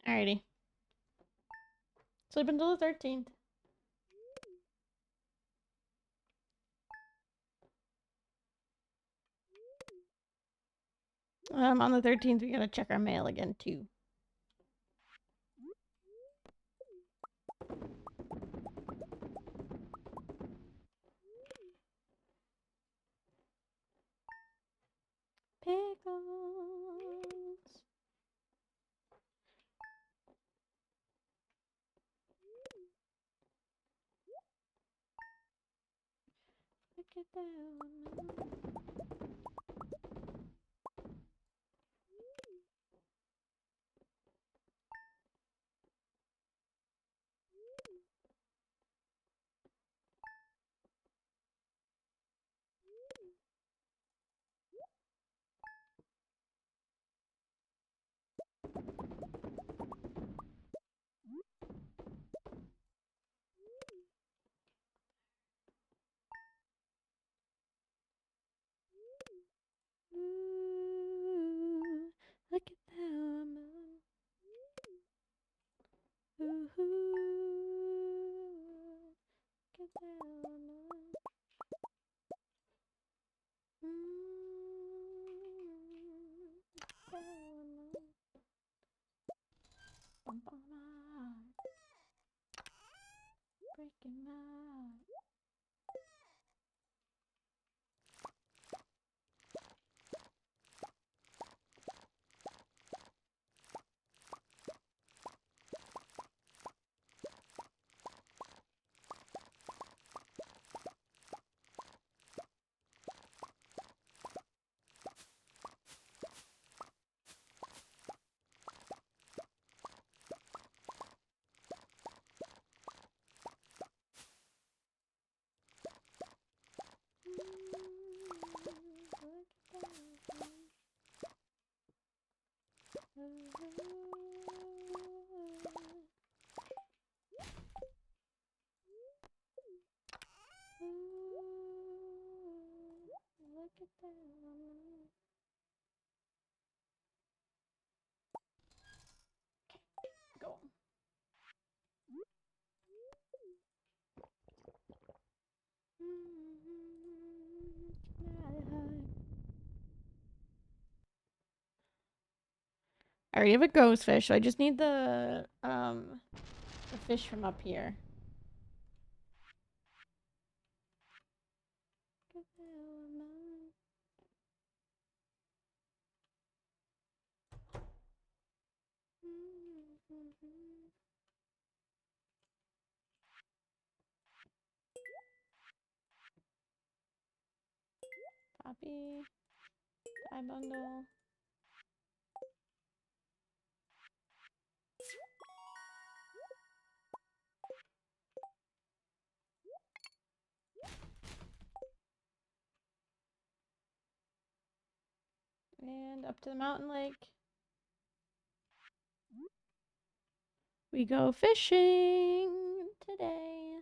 Alrighty. Sleep until the 13th. On the 13th, we gotta check our mail again, too. Pickles. Look at that one. Ooh, look at that woman. Ooh, look at that woman. That woman. Bump on my heart. Breaking my heart. Look at that woman. Go. I already have a ghost fish, so I just need the fish from up here. Poppy, dye bundle. And up to the mountain lake. We go fishing today.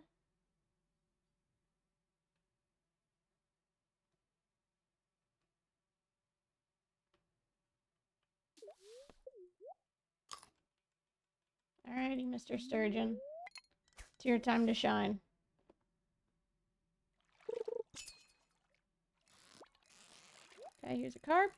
Alrighty, Mr. Sturgeon. It's your time to shine. Okay, here's a carp.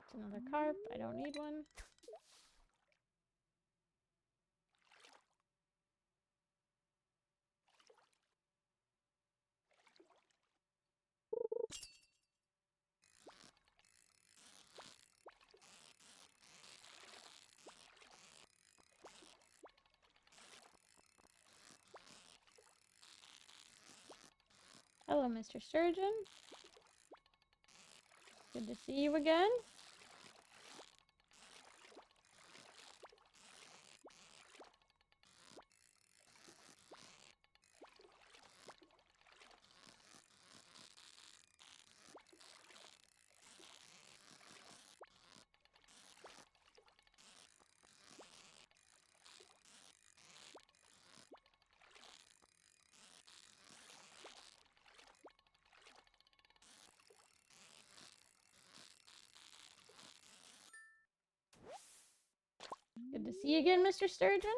It's another carp. I don't need one. Hello, Mr. Sturgeon. Good to see you again. to see you again, Mr. Sturgeon.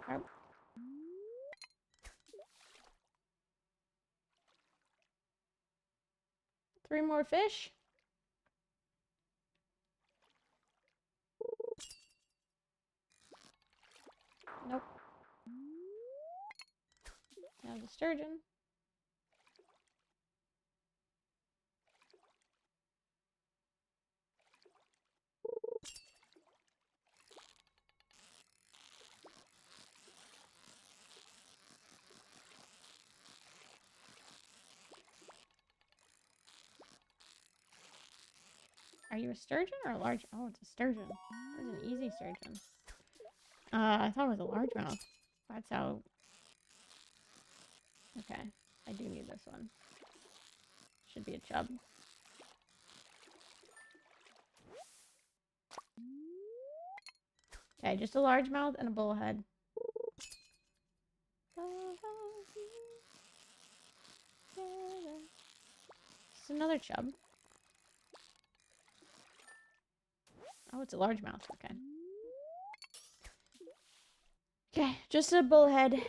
Are... 3 more fish. Nope. Now the sturgeon. Are you a sturgeon or a large? Oh, it's a sturgeon. It's an easy sturgeon. I thought it was a largemouth. That's how. Okay, I do need this one. Should be a chub. Okay, just a largemouth and a bullhead. Just another chub. Oh, it's a largemouth. Okay. Okay, just a bullhead.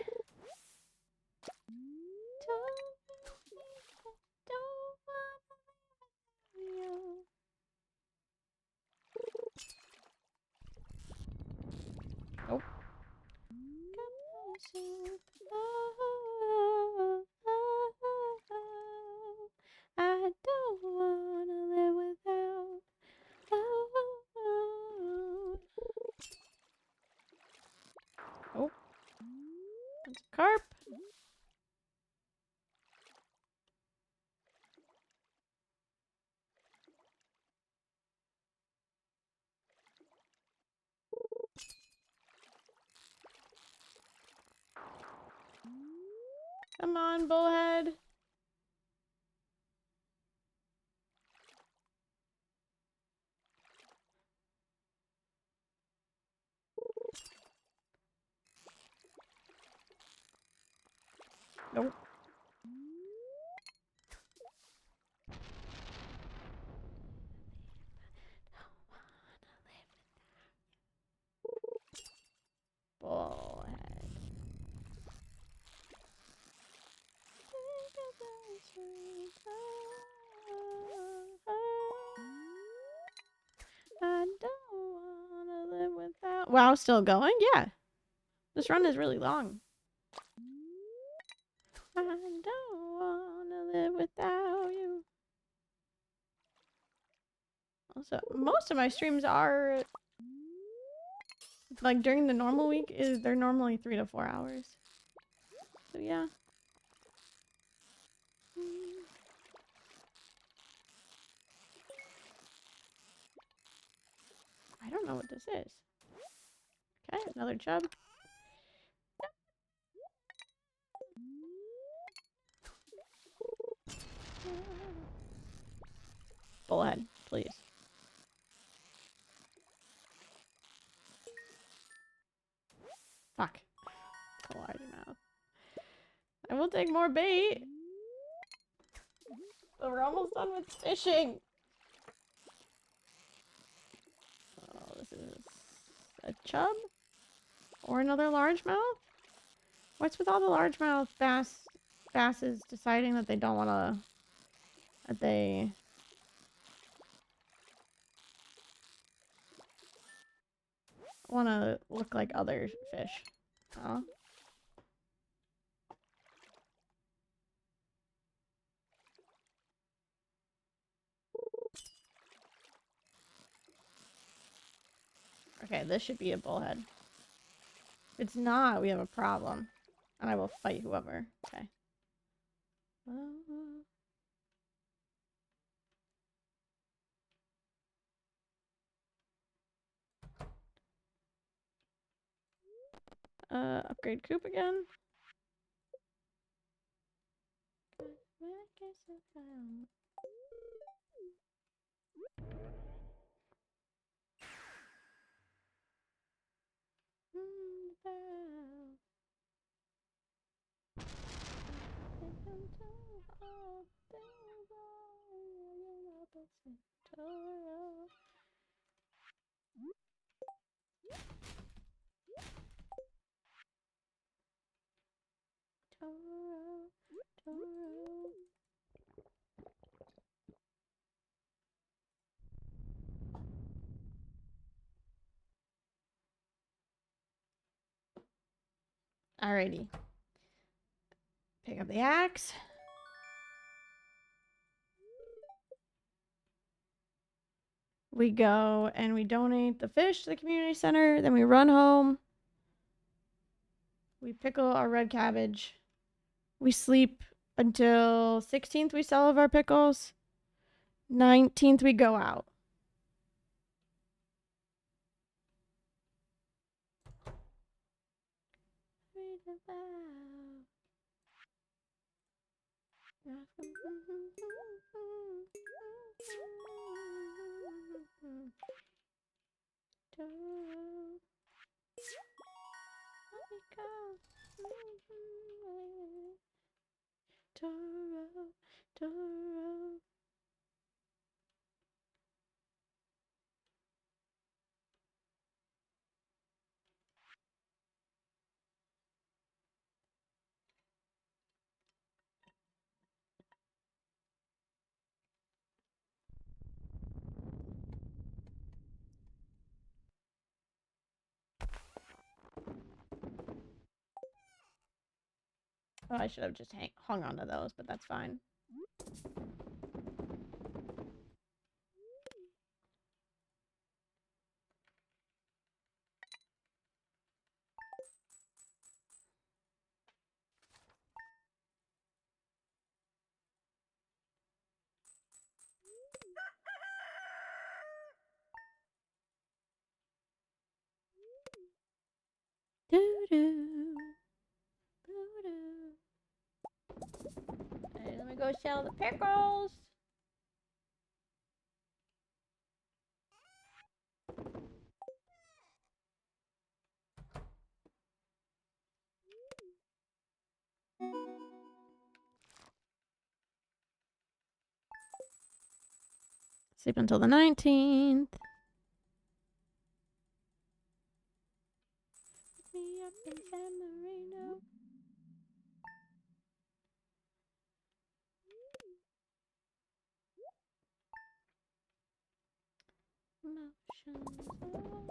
Nope. I don't wanna live without. Oh, that's a carp. Come on, bullhead. Nope. Bullhead. I don't wanna live without. Wow, still going? Yeah. This run is really long. I don't wanna live without you. Also, most of my streams are like during the normal week they're normally 3 to 4 hours. So yeah. I don't know what this is. Okay, another chub. Bullhead, please. Fuck. A largemouth. I will take more bait. But we're almost done with fishing. Oh, this is a chub? Or another largemouth? What's with all the largemouth basses deciding that they don't want to... that they... want to look like other fish? Oh. Okay, this should be a bullhead. If it's not, we have a problem. And I will fight whoever. Okay. Upgrade coop again. Toro. Toro. Toro. Alrighty. Pick up the axe. We go and we donate the fish to the community center. Then we run home. We pickle our red cabbage. We sleep until 16th. We sell of our pickles. 19th, we go out. Toro, Toro. Oh, I should have just hung on to those, but that's fine. Doo-doo. Doo-doo. Hey, let me go sell the pickles. Sleep until the 19th. Me up in San Marino. Motions, oh,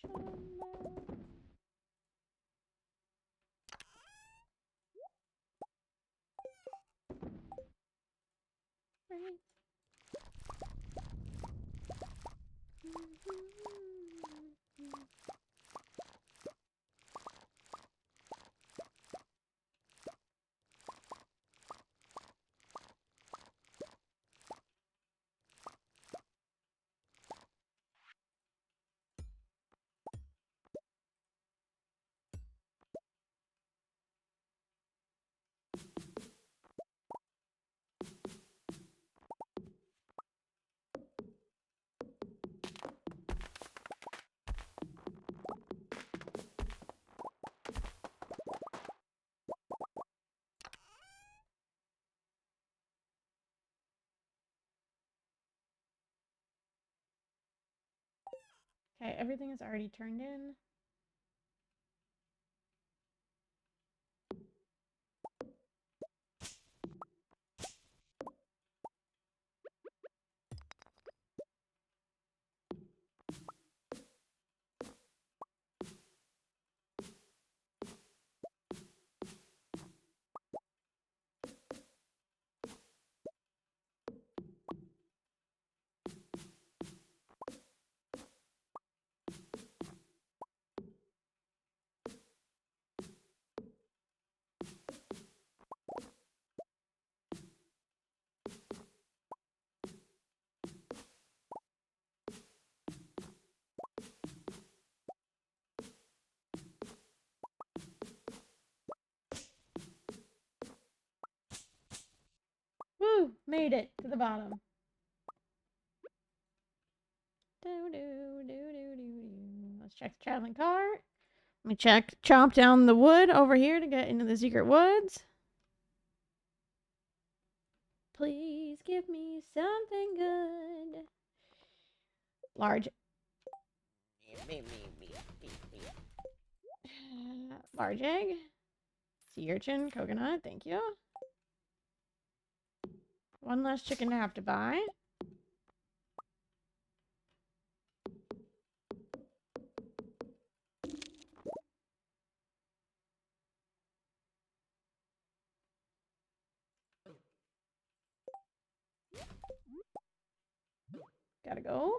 motion. Right. Okay, everything is already turned in. Woo! Made it to the bottom. Let's check the traveling cart. Let me chomp down the wood over here to get into the secret woods. Please give me something good. Large. Large egg. Sea urchin, coconut, thank you. One less chicken to have to buy. Gotta go.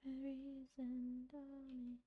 The reason, darling.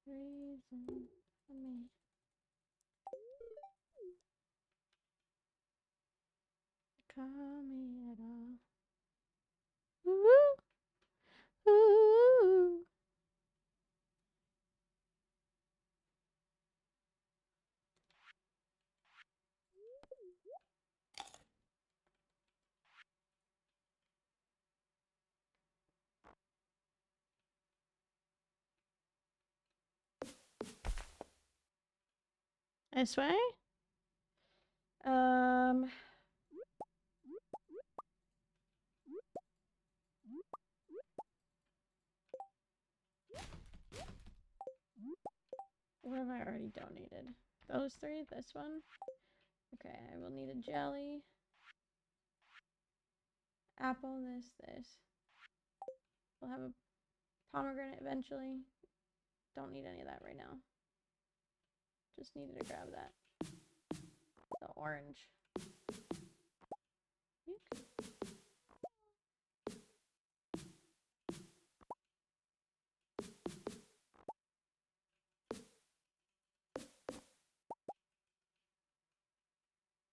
Reason for me. Call me at all. Ooh, ooh. This way? What have I already donated? Those three? This one? Okay, I will need a jelly. Apple, this. We'll have a pomegranate eventually. Don't need any of that right now. Just needed to grab that. The orange.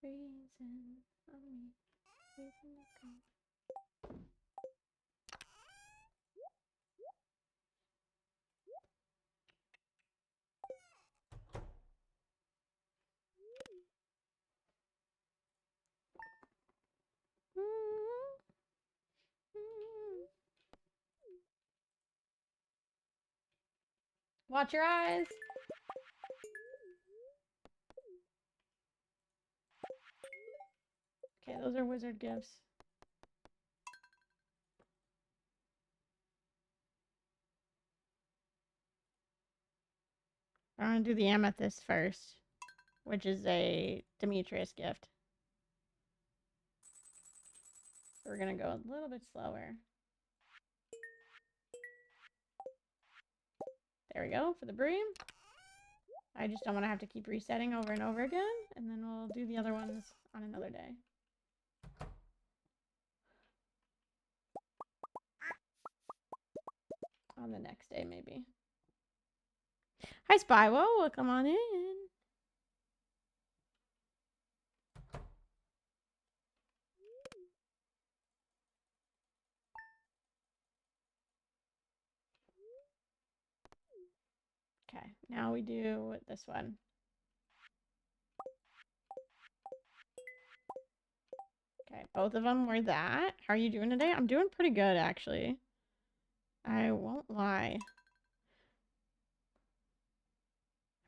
Reason for me. Reason to come. Watch your eyes. Okay, those are wizard gifts. I'm gonna do the amethyst first, which is a Demetrius gift. We're gonna go a little bit slower. There we go for the bream. I just don't want to have to keep resetting over and over again, and then we'll do the other ones on another day. On the next day, maybe. Hi, Spywo. Welcome on in. Okay, now we do this one. Okay, both of them were that. How are you doing today? I'm doing pretty good, actually. I won't lie.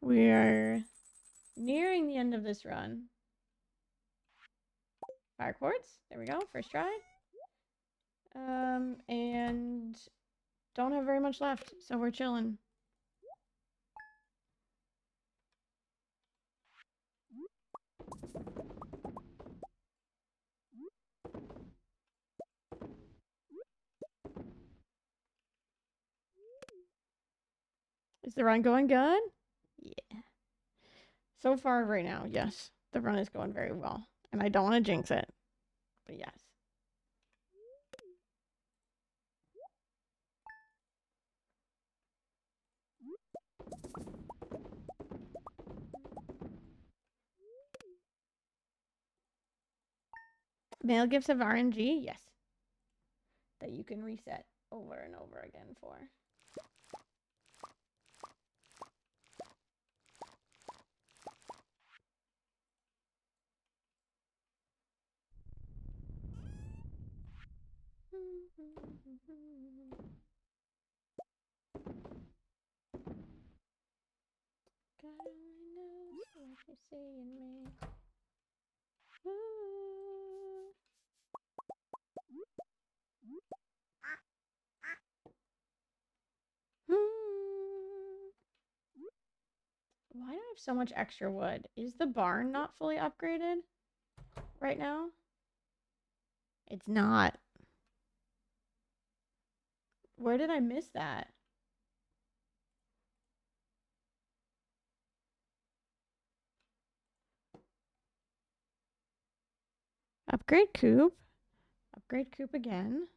We're nearing the end of this run. Fire quartz. There we go. First try. And don't have very much left, so we're chilling. Is the run going good? Yeah. So far right now, yes. The run is going very well. And I don't want to jinx it. But yes. Mail gifts of RNG? Yes. That you can reset over and over again for. God only knows what you see in me. Ooh. Why do I have so much extra wood? Is the barn not fully upgraded right now? It's not. Where did I miss that? Upgrade coop. Upgrade coop again.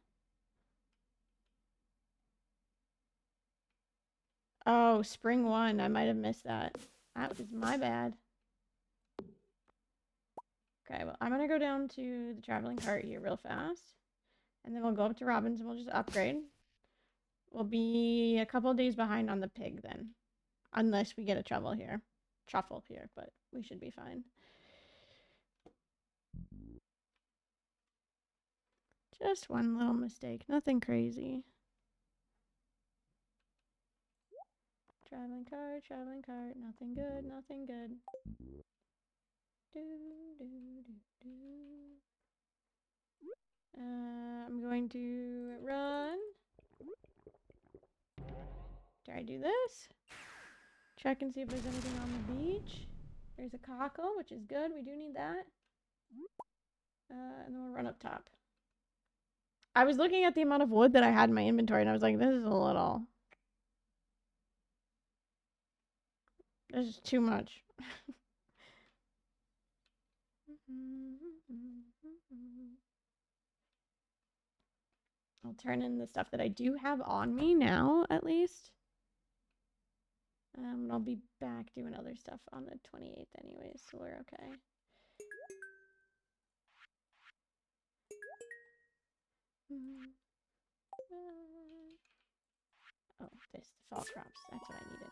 Oh, spring 1. I might have missed that. That was my bad. Okay, well, I'm going to go down to the traveling cart here real fast. And then we'll go up to Robin's and we'll just upgrade. We'll be a couple days behind on the pig then. Unless we get a truffle here. But we should be fine. Just one little mistake. Nothing crazy. Traveling cart. Nothing good, nothing good. Do, do, do, do. I'm going to run. Try to do this. Check and see if there's anything on the beach. There's a cockle, which is good. We do need that. And then we'll run up top. I was looking at the amount of wood that I had in my inventory, and I was like, this is a little. This is too much. I'll turn in the stuff that I do have on me now, at least. And I'll be back doing other stuff on the 28th anyways, so we're okay. Oh, the fall crops. That's what I needed.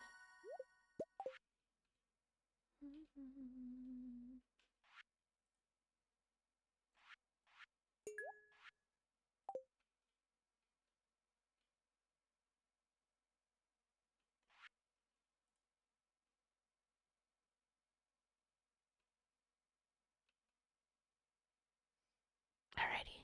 Alrighty.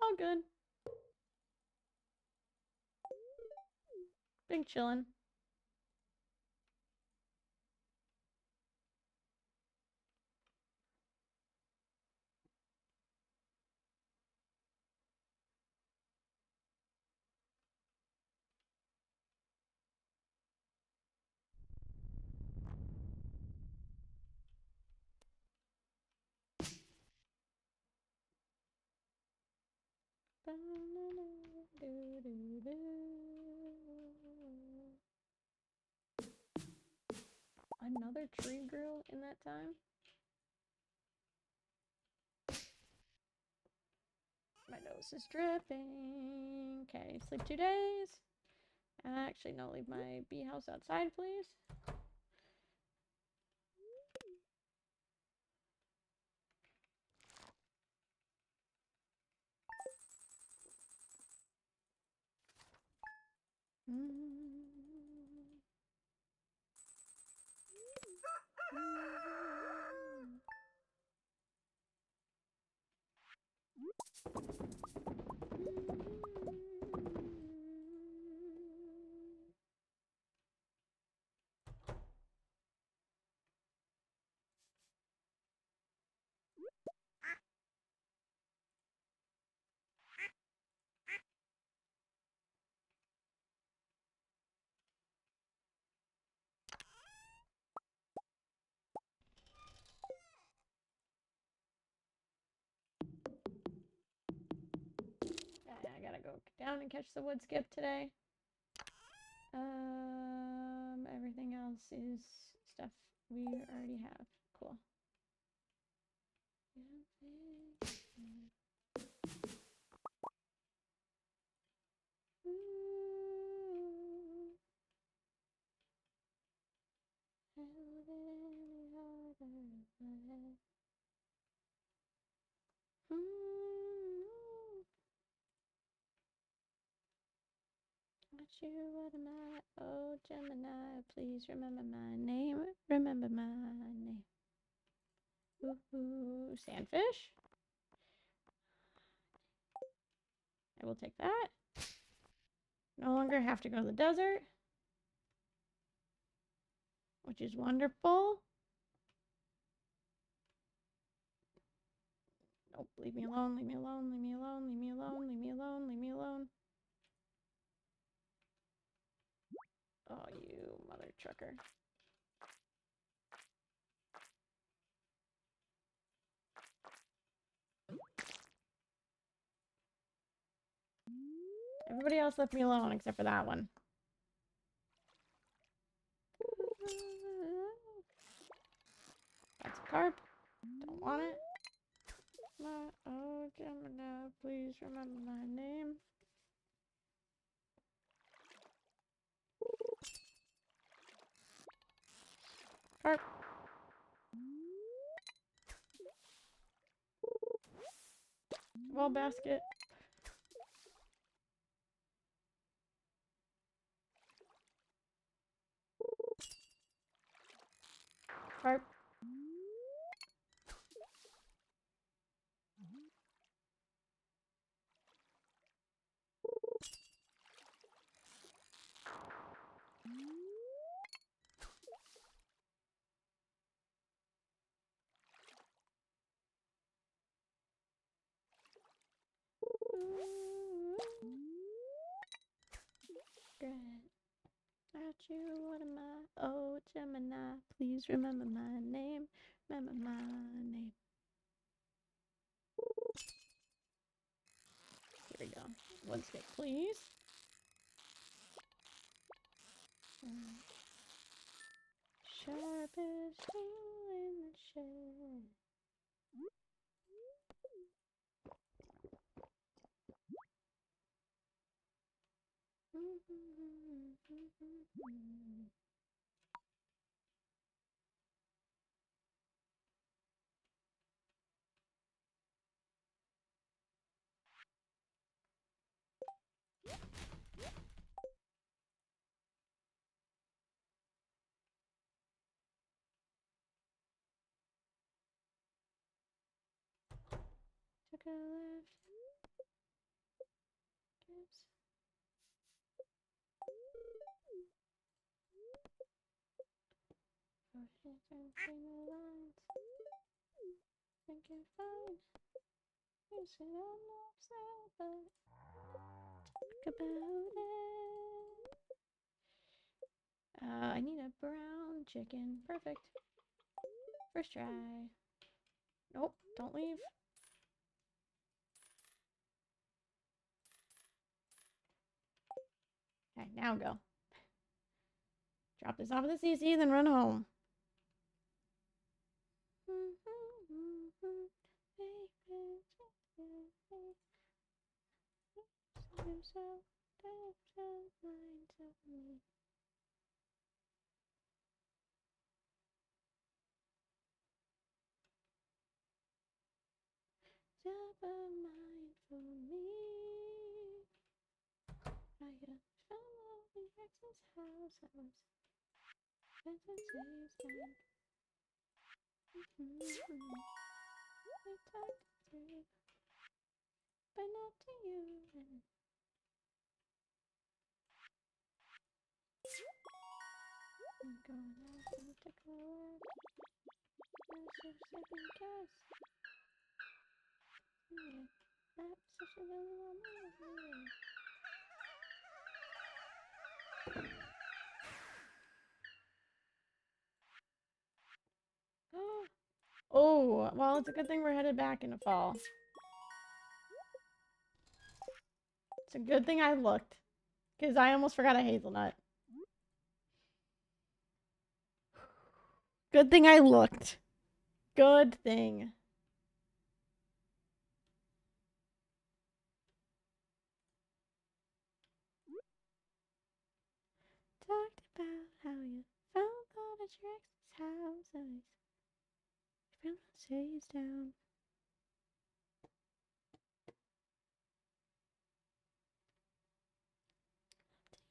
All good. Big chillin'. Another tree grew in that time? My nose is dripping. Okay, sleep 2 days. Actually, no, leave my bee house outside, please. I gotta go down and catch the wood skip today. Everything else is stuff we already have. Cool. Not you, what am I? Oh, Gemini, please remember my name. Remember my name. Ooh, sandfish? I will take that. No longer have to go to the desert, which is wonderful. Nope, leave me alone, leave me alone, leave me alone, leave me alone, leave me alone, leave me alone. Oh, you mother trucker. Everybody else left me alone except for that one. That's a carp. Don't want it. Oh, Gemini, please remember my name. Carp. Ball basket. Carp. Good. Not you, what am I? Oh, Gemini, please remember my name. Remember my name. Here we go. One stick, please. Sharpest tool in the shed. Took a left. Gibbs. Between the lines. Think you're fine. You said I'm not sad, but talk about it. I need a brown chicken. Perfect. First try. Nope, don't leave. now go. Drop this off at the CC, then run home. Stop a mind for me. I got fellow in Rex's house. I was better days back. I talked to you, but not to you. I'm going out to the club. I should second guess. Yeah, that's such a really long movie. Oh, well, it's a good thing we're headed back in the fall. It's a good thing I looked, because I almost forgot a hazelnut. Good thing I looked. Good thing. Talked about how you found love at your ex's house. And your friend stays down.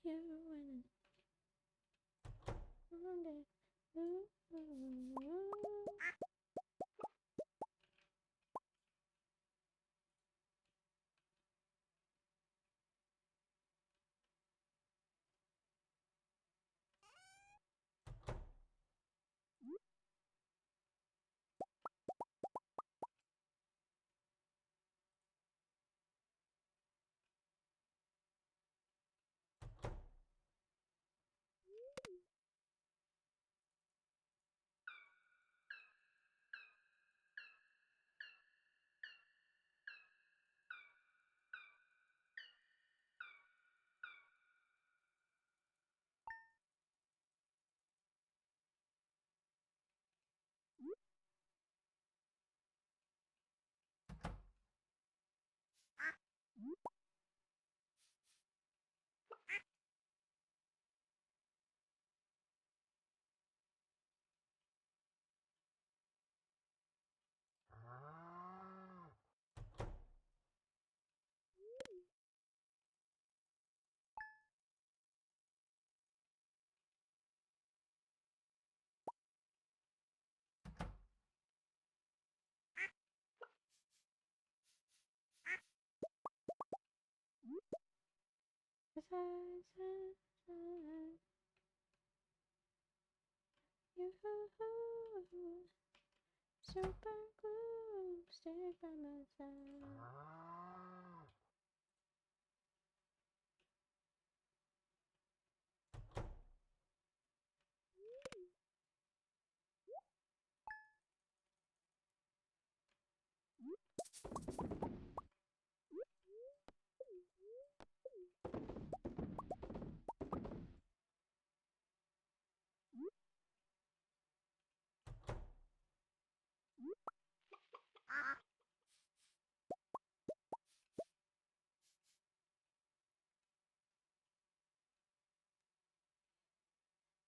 To you and one day. Super glue, stick by my side.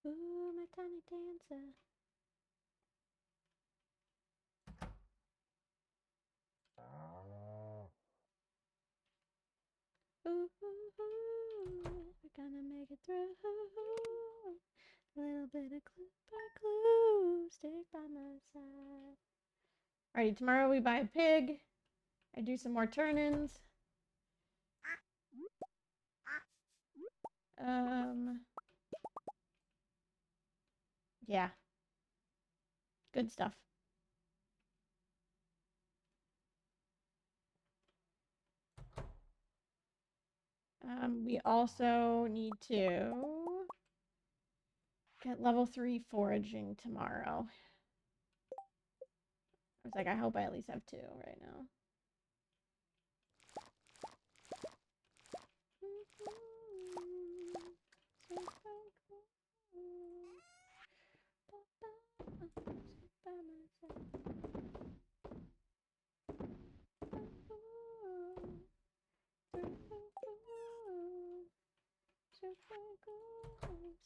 Ooh, my tiny dancer. Ooh, we're gonna make it through. A little bit of clue by clue, stick by my side. Alrighty, tomorrow we buy a pig. I do some more turn-ins. Yeah. Good stuff. We also need to get level 3 foraging tomorrow. I was like, I hope I at least have 2 right now.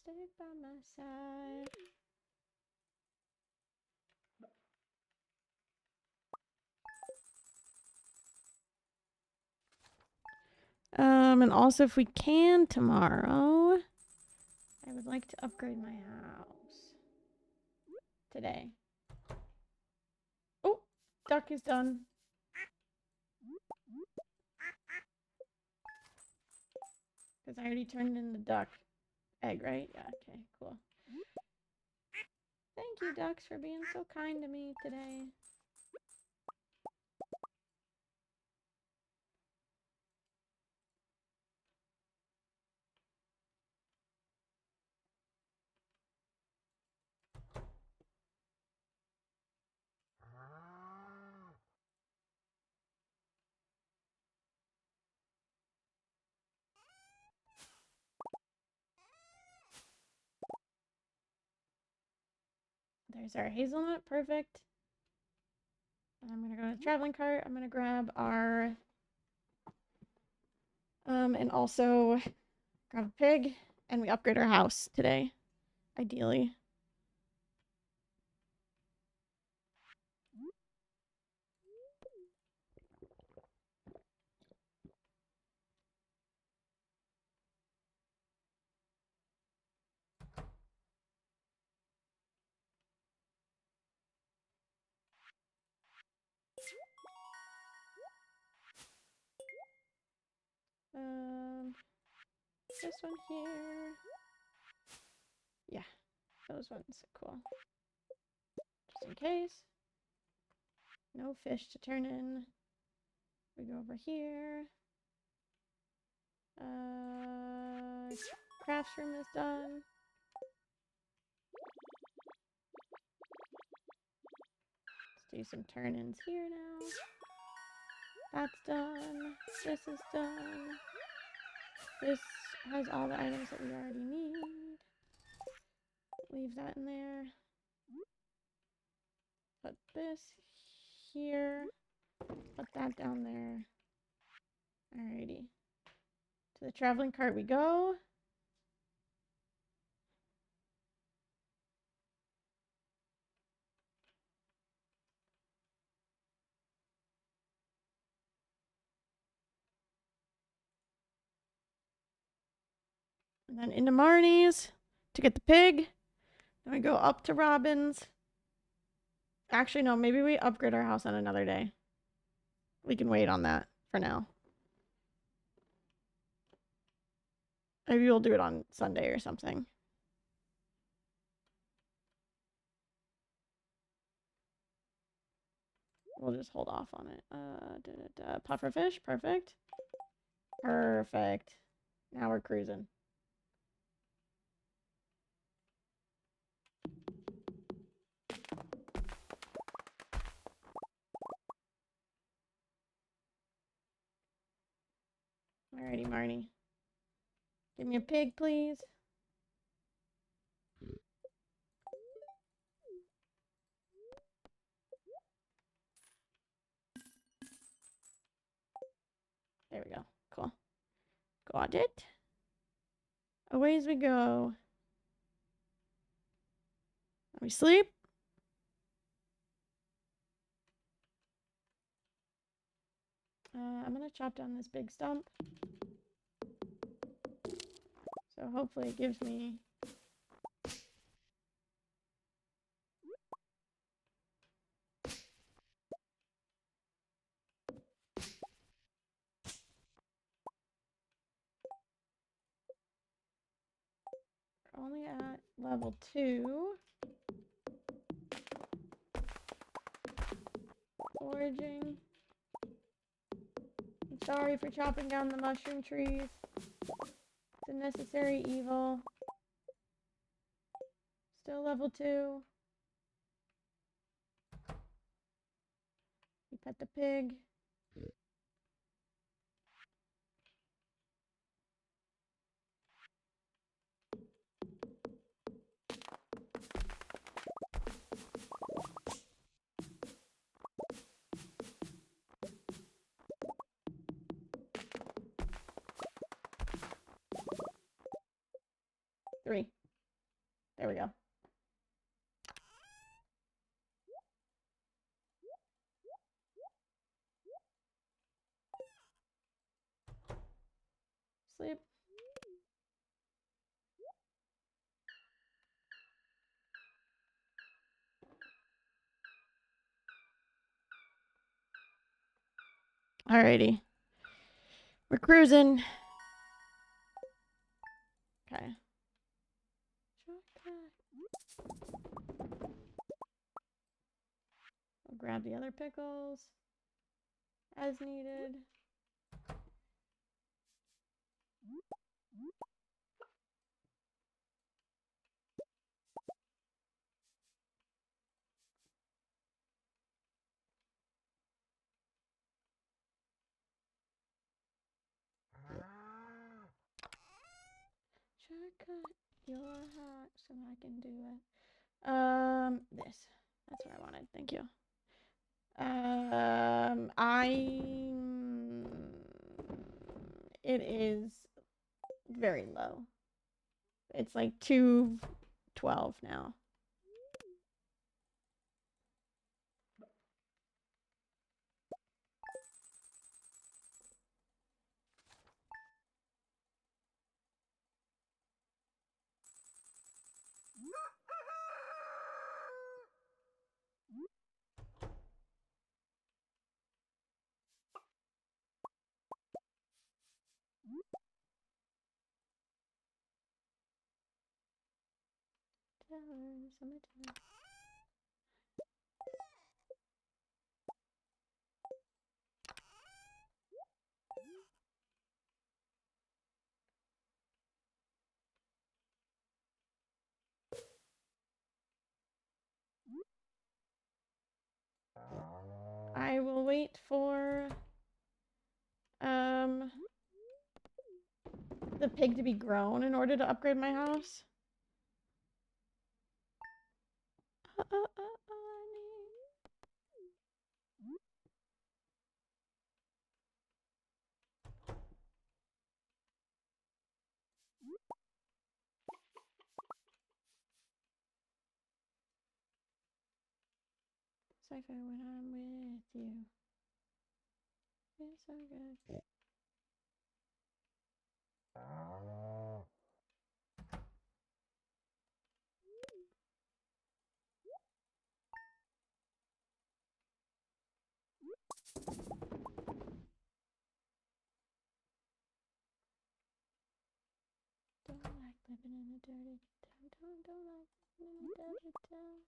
Stick by my side. And also if we can tomorrow, I would like to upgrade my house today. Oh, duck is done. Because I already turned in the duck egg, right? Yeah, okay, cool. Thank you, ducks, for being so kind to me today. There's our hazelnut, perfect. I'm gonna go to the traveling cart. I'm gonna grab our, and also grab a pig, and we upgrade our house today, ideally. This one here. Yeah, those ones. Cool. Just in case. No fish to turn in. We go over here. Crafts room is done. Let's do some turn-ins here now. That's done. This is done. This has all the items that we already need. Leave that in there. Put this here. Put that down there. Alrighty. To the traveling cart we go. And then into Marnie's to get the pig. Then we go up to Robin's. Actually, no, maybe we upgrade our house on another day. We can wait on that for now. Maybe we'll do it on Sunday or something. We'll just hold off on it. Pufferfish, perfect. Perfect. Now we're cruising. Alrighty, Marnie. Give me a pig, please. There we go. Cool. Got it. Away as we go. We sleep. I'm gonna chop down this big stump. So hopefully it gives me we're only at level 2. Foraging. I'm sorry for chopping down the mushroom trees. It's a necessary evil. Still level 2. We pet the pig. 3. There we go. Sleep. Alrighty. We're cruising. Okay. I'll grab the other pickles as needed. Shortcut your heart so I can do it. This. That's what I wanted. Thank you. It is very low. It's like 212 now. Summertime. I will wait for the pig to be grown in order to upgrade my house. Cypher when I'm with you. It's so good. Don't like living in a dirty town. Don't like living in a dirty town.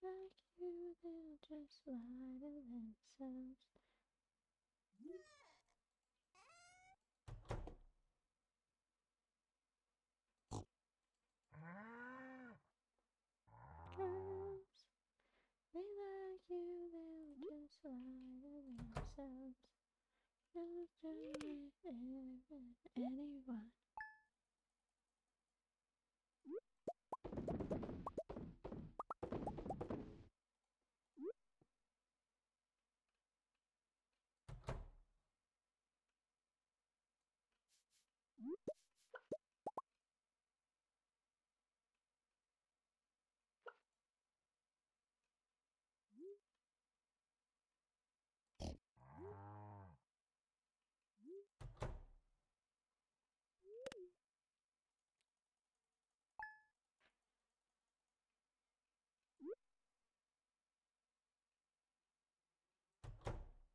Like you, they'll just lie to themselves. Girls, they like you, they'll just lie to themselves. They'll just anyone.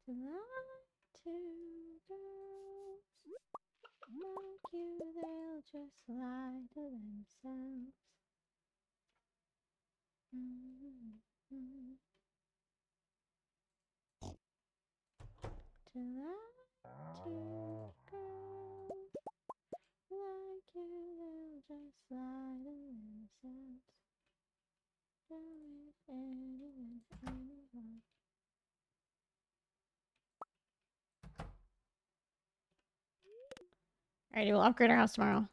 To lie to girls like you, they'll just lie to themselves. To lie to girls like you, they'll just lie to themselves. Alrighty, we'll upgrade our house tomorrow.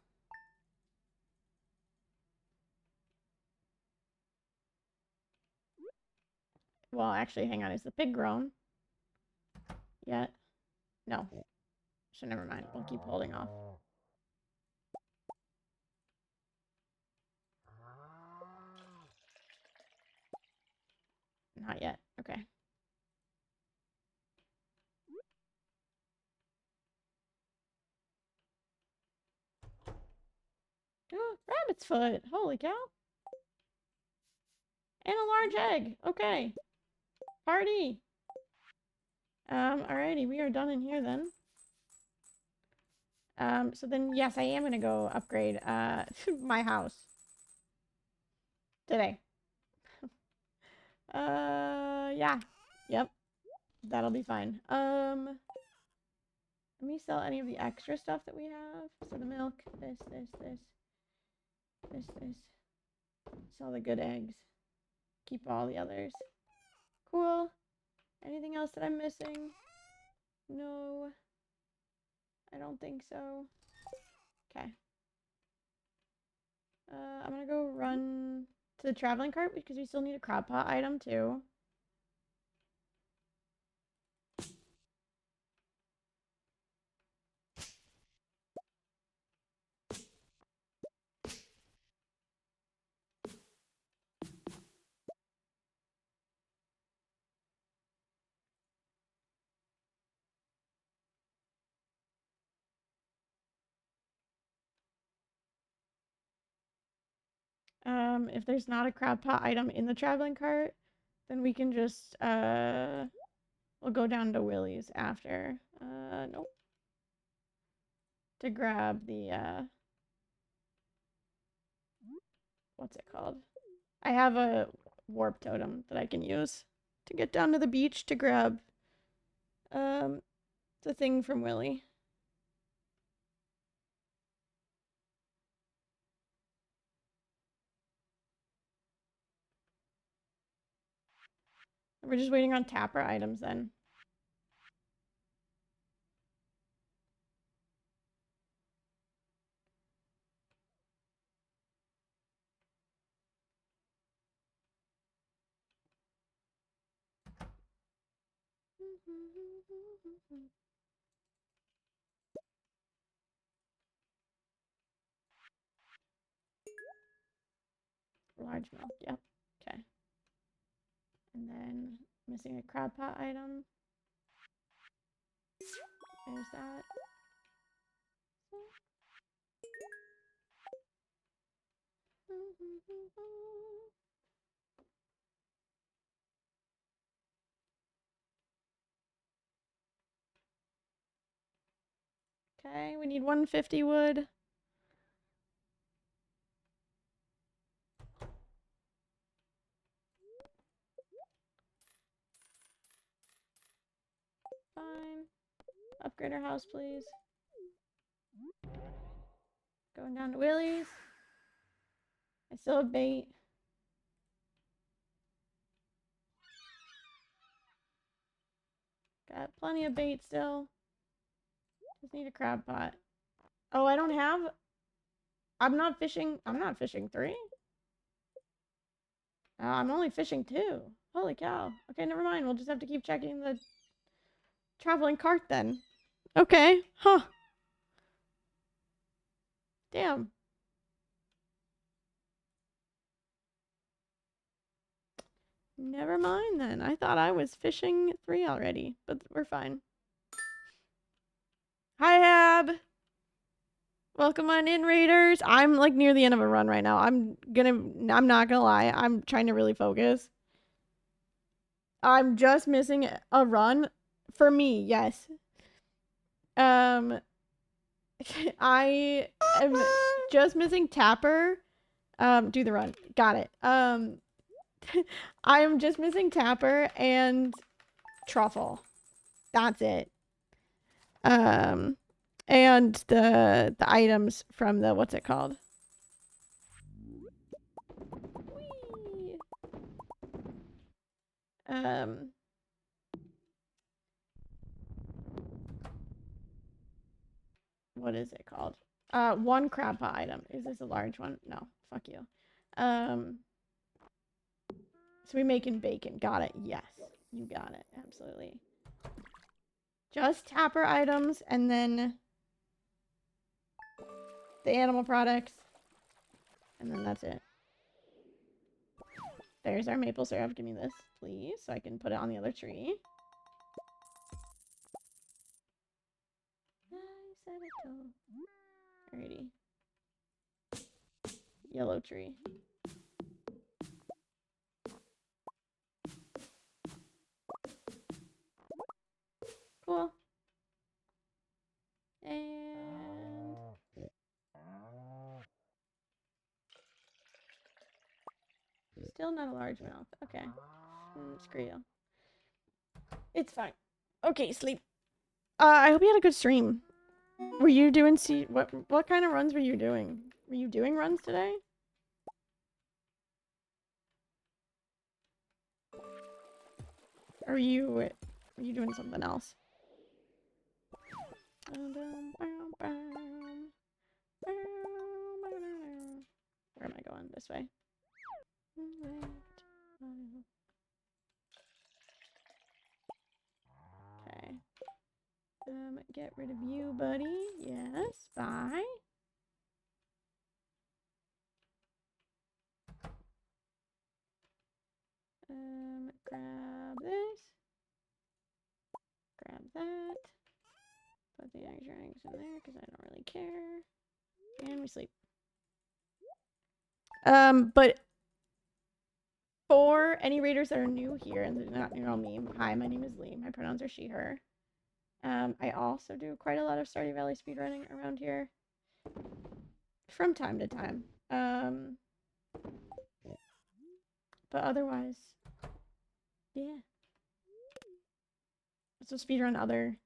Well, actually, hang on. Is the pig grown yet? No. So never mind. We'll keep holding off. Not yet. Okay. Oh, rabbit's foot. Holy cow. And a large egg. Okay. Party. Alrighty. We are done in here then. So then, yes, I am going to go upgrade, my house. Today. Yeah. Yep. That'll be fine. Let me sell any of the extra stuff that we have. So the milk, this. Sell the good eggs. Keep all the others. Cool. Anything else that I'm missing? No. I don't think so. Okay. I'm gonna go run to the traveling cart because we still need a crop pot item too. If there's not a crab pot item in the traveling cart, then we can just, we'll go down to Willie's after. Nope. To grab the, what's it called? I have a warp totem that I can use to get down to the beach to grab, the thing from Willie. We're just waiting on tapper items then. Large milk, yep. Okay. And then missing a crab pot item. There's that. Okay, we need 150 wood. Fine. Upgrade our house, please. Going down to Willie's. I still have bait. Got plenty of bait still. Just need a crab pot. Oh, I don't have... I'm not fishing 3. I'm only fishing 2. Holy cow. Okay, never mind. We'll just have to keep checking the traveling cart then. Okay. Huh. Damn. Never mind then. I thought I was fishing 3 already, but we're fine. Hi, Hab. Welcome on in, Raiders. I'm like near the end of a run right now. I'm not gonna lie. I'm trying to really focus. I'm just missing a run For me, yes. I am just missing Tapper. Do the run. Got it. I am just missing Tapper and Truffle. That's it. And the items from the what's it called? Whee! What is it called? One crab pot item. Is this a large one? No. Fuck you. So we making bacon. Got it. Yes. You got it. Absolutely. Just Tapper items and then the animal products. And then that's it. There's our maple syrup. Give me this, please, so I can put it on the other tree. Alrighty. Yellow tree. Cool. And still not a largemouth. Okay. Screw you. It's fine. Okay, sleep. I hope you had a good stream. Were you doing what kind of runs were you doing? Were you doing runs today? Or were you doing something else? Where am I going? This way. Okay. Get rid of you, buddy. Yes, bye. Grab this. Grab that. Put the extra eggs in there because I don't really care. And we sleep. But for any raiders that are new here and do not know me, hi, my name is Lee. My pronouns are she, her. I also do quite a lot of Stardew Valley speedrunning around here. From time to time. But otherwise, yeah. So speedrun other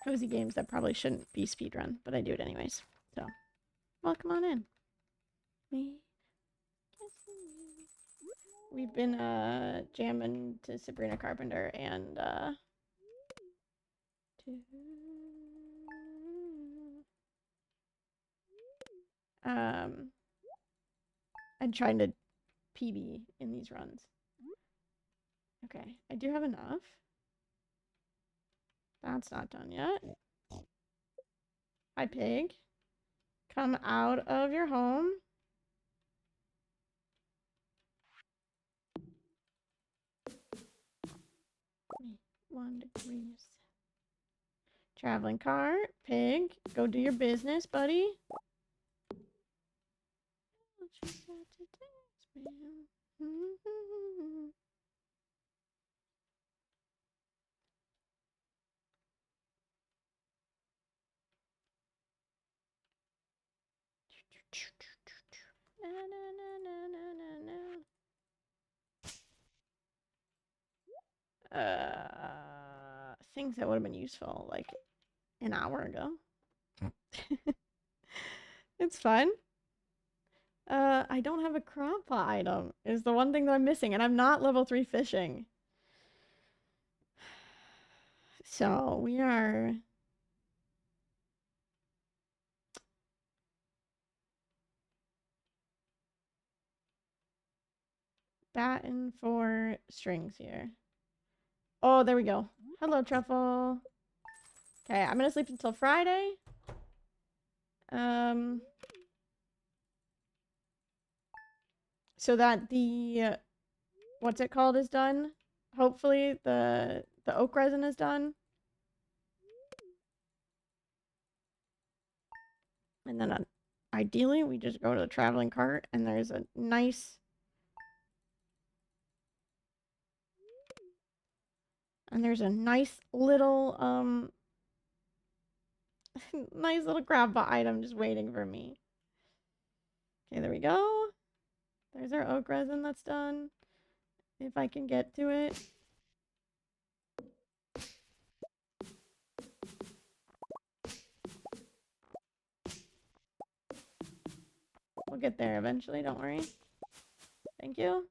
cozy games that probably shouldn't be speedrun, but I do it anyways. So, welcome on in. We've been jamming to Sabrina Carpenter and and trying to PB in these runs. Okay, I do have enough. That's not done yet. Hi, pig. Come out of your home. 1 degrees. Traveling cart, pig, go do your business, buddy. Things that would have been useful like an hour ago. It's fine. I don't have a crop pot item is the one thing that I'm missing, and I'm not level 3 fishing. So we are batting for strings here. Oh, there we go. Hello, Truffle. Okay, I'm gonna sleep until Friday. So that the what's it called is done. Hopefully the oak resin is done. And then ideally we just go to the traveling cart and there's a nice And there's a nice little nice little crab pot item just waiting for me. Okay, there we go. There's our oak resin that's done. If I can get to it. We'll get there eventually, don't worry. Thank you.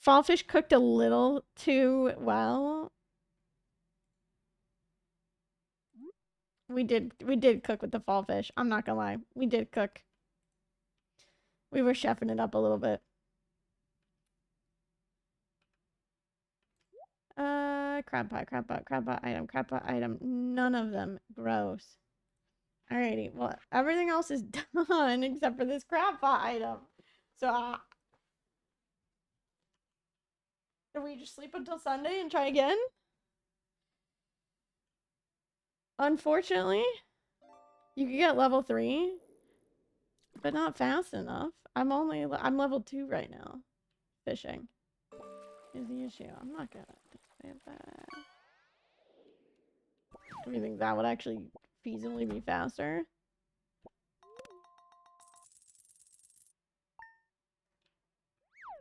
Fall fish cooked a little too well. We did cook with the fall fish. I'm not gonna lie. We did cook. We were chefing it up a little bit. Crab pot, crab pot, crab pot item, crab pot item. None of them. Gross. Alrighty. Well, everything else is done except for this crab pot item. So, do we just sleep until Sunday and try again? Unfortunately, you can get level 3, but not fast enough. I'm level 2 right now. Fishing is the issue. I'm not gonna display that. Do you think that would actually feasibly be faster?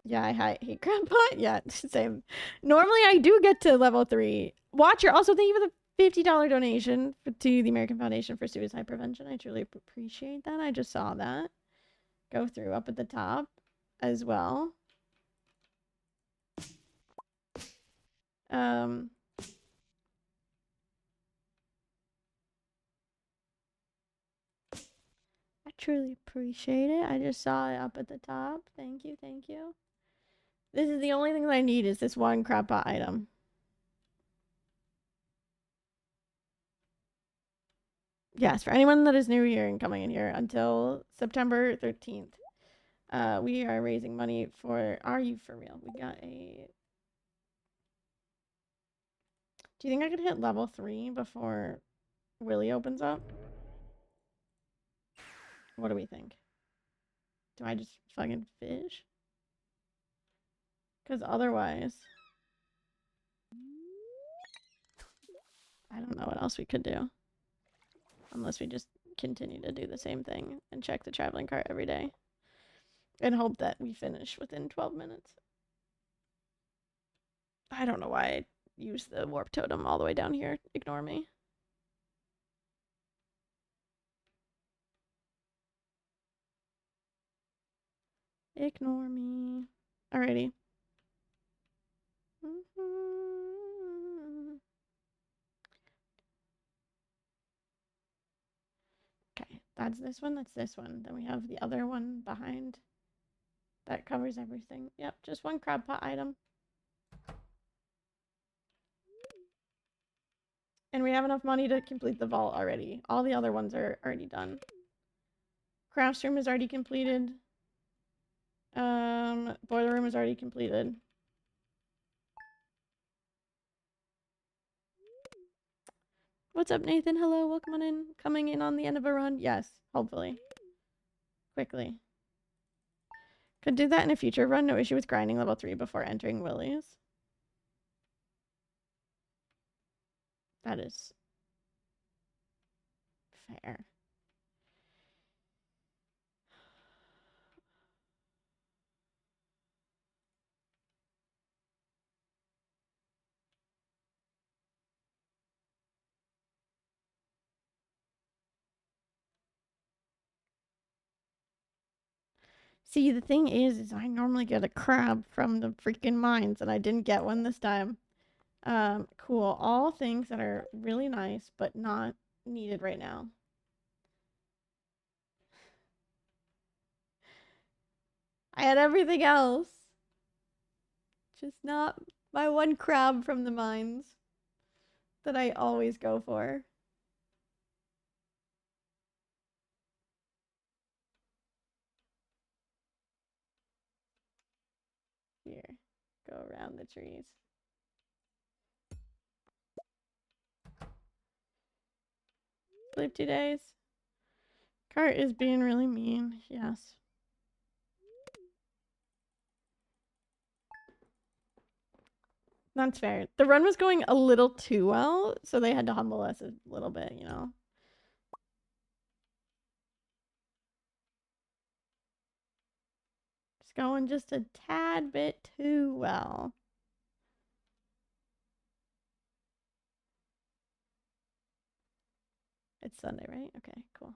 Yeah, I hate crab pot. Yeah, same. Normally, I do get to level 3. Watcher, also thank you for the $50 donation to the American Foundation for Suicide Prevention. I truly appreciate that. I just saw that go through up at the top as well. I truly appreciate it. I just saw it up at the top. Thank you, thank you. This is the only thing that I need is this one crab pot item. Yes, for anyone that is new here and coming in here until September 13th, we are raising money for Are You For Real? We got a... Do you think I could hit level 3 before Willy opens up? What do we think? Do I just fucking fish? Because otherwise... I don't know what else we could do. Unless we just continue to do the same thing and check the traveling cart every day. And hope that we finish within 12 minutes. I don't know why I used the warp totem all the way down here. Ignore me. Ignore me. Alrighty. Okay, that's this one, that's this one. Then we have the other one behind. That covers everything. Yep, just one crab pot item. And we have enough money to complete the vault already. All the other ones are already done. Crafts room is already completed. Boiler room is already completed. What's up, Nathan? Hello, welcome on in. Coming in on the end of a run? Yes, hopefully. Quickly. Could do that in a future run. No issue with grinding level 3 before entering Willy's. That is fair. See, the thing is I normally get a crab from the freaking mines, and I didn't get one this time. Cool. All things that are really nice, but not needed right now. I had everything else. Just not my one crab from the mines that I always go for. Here, go around the trees. Sleep 2 days. Cart is being really mean. Yes. That's fair. The run was going a little too well, so they had to humble us a little bit, you know? It's going just a tad bit too well. It's Sunday, right? Okay, cool.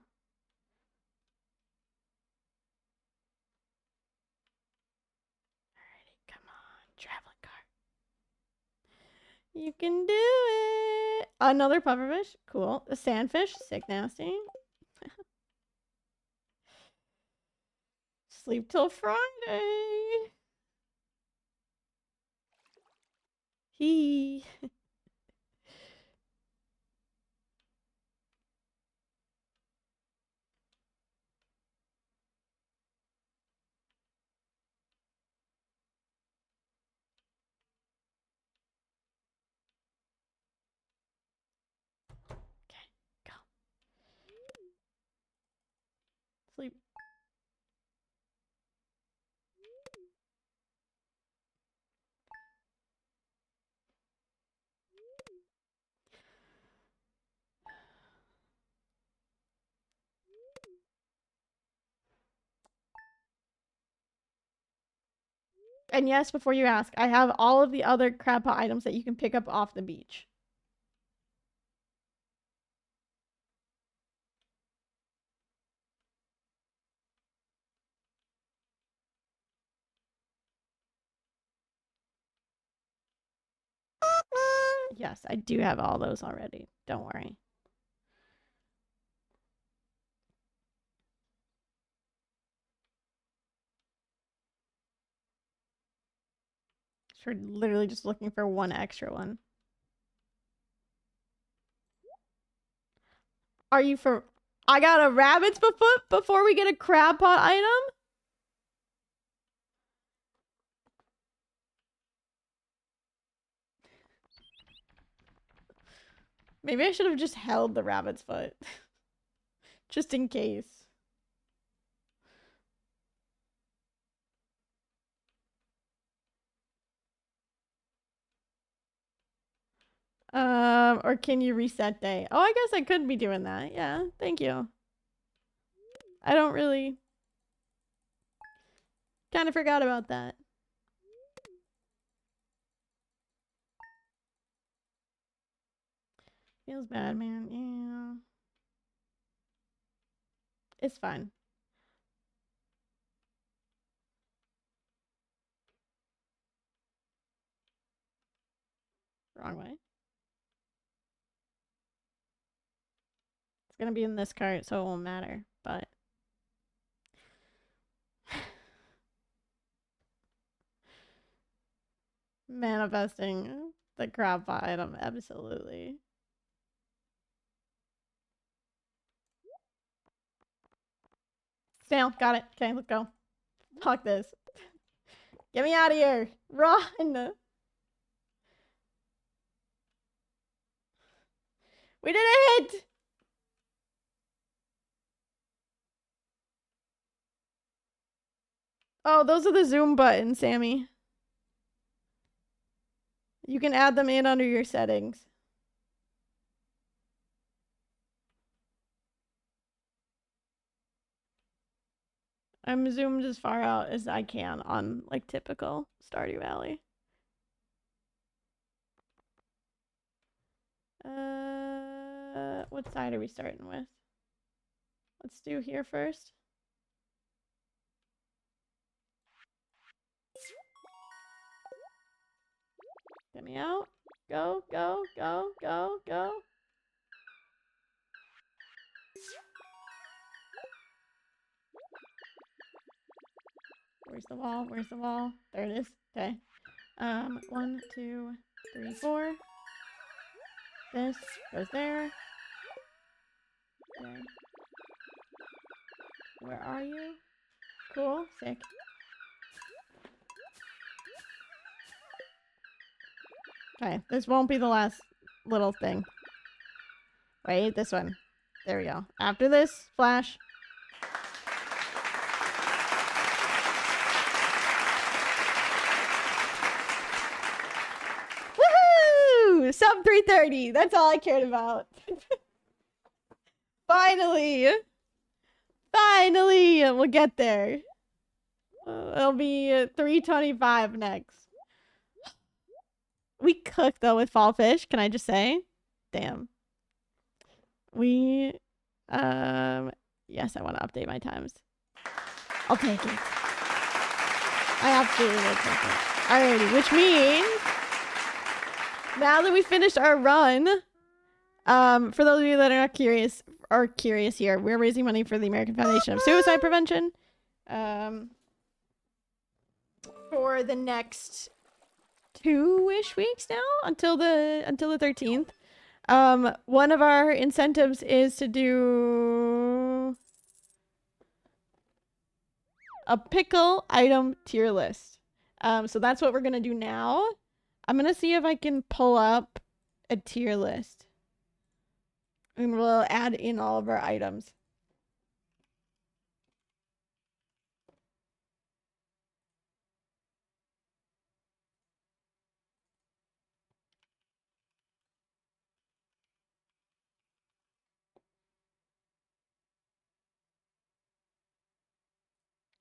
Alrighty, come on, traveling cart. You can do it. Another pufferfish, cool. A sandfish, sick nasty. Sleep till Friday. He. Okay, go. Sleep. And yes, before you ask, I have all of the other crab pot items that you can pick up off the beach. Yes, I do have all those already. Don't worry. We're literally just looking for one extra one. Are you for... I got a rabbit's foot before we get a crab pot item? Maybe I should have just held the rabbit's foot. Just in case. Or can you reset day? Oh, I guess I could be doing that. Yeah, thank you. I don't really... Kind of forgot about that. Feels bad, man. Yeah. It's fine. Wrong way. It's gonna be in this cart, so it won't matter, but... Manifesting the crab pot item, absolutely. Snail, got it. Okay, let's go. Fuck this. Get me out of here. Run. We did it! Oh, those are the zoom buttons, Sammy. You can add them in under your settings. I'm zoomed as far out as I can on, like, typical Stardew Valley. What side are we starting with? Let's do here first. Get me out. Go, go, go, go, go. Where's the wall? Where's the wall? There it is. Okay. 1, 2, 3, 4. This goes there. Okay. Where are you? Cool. Sick. Okay, this won't be the last little thing. Wait, this one. There we go. After this, flash. Sub 330. That's all I cared about. Finally. Finally. We'll get there. It'll be 325 next. We cook, though, with fall fish. Can I just say? Damn. We, yes, I want to update my times. I'll take it. I absolutely will take it. Alrighty, which means now that we finished our run, for those of you that are not curious here, we're raising money for the American Foundation of Suicide Prevention. For the next 2-ish weeks now until the 13th. One of our incentives is to do a pickle item tier list. So that's what we're gonna do now. I'm gonna see if I can pull up a tier list. And we'll add in all of our items.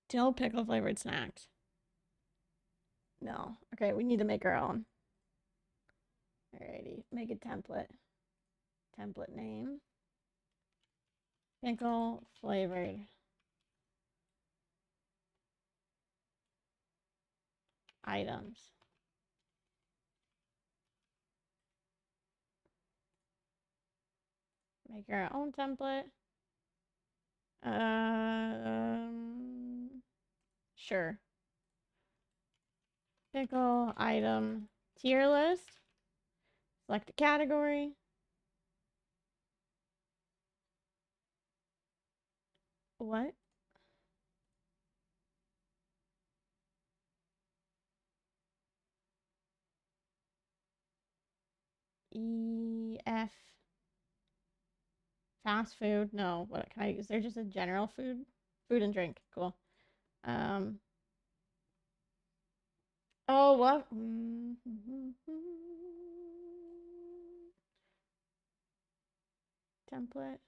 Dill pickle flavored snacks. No. Okay, we need to make our own. Alrighty, make a template. Template name. Pickle flavored. Items. Make our own template. Sure. Pickle item tier list. Select a category. What? EF. Fast food? No. What can I? Is there just a general food? Food and drink. Cool. Oh, what? Template.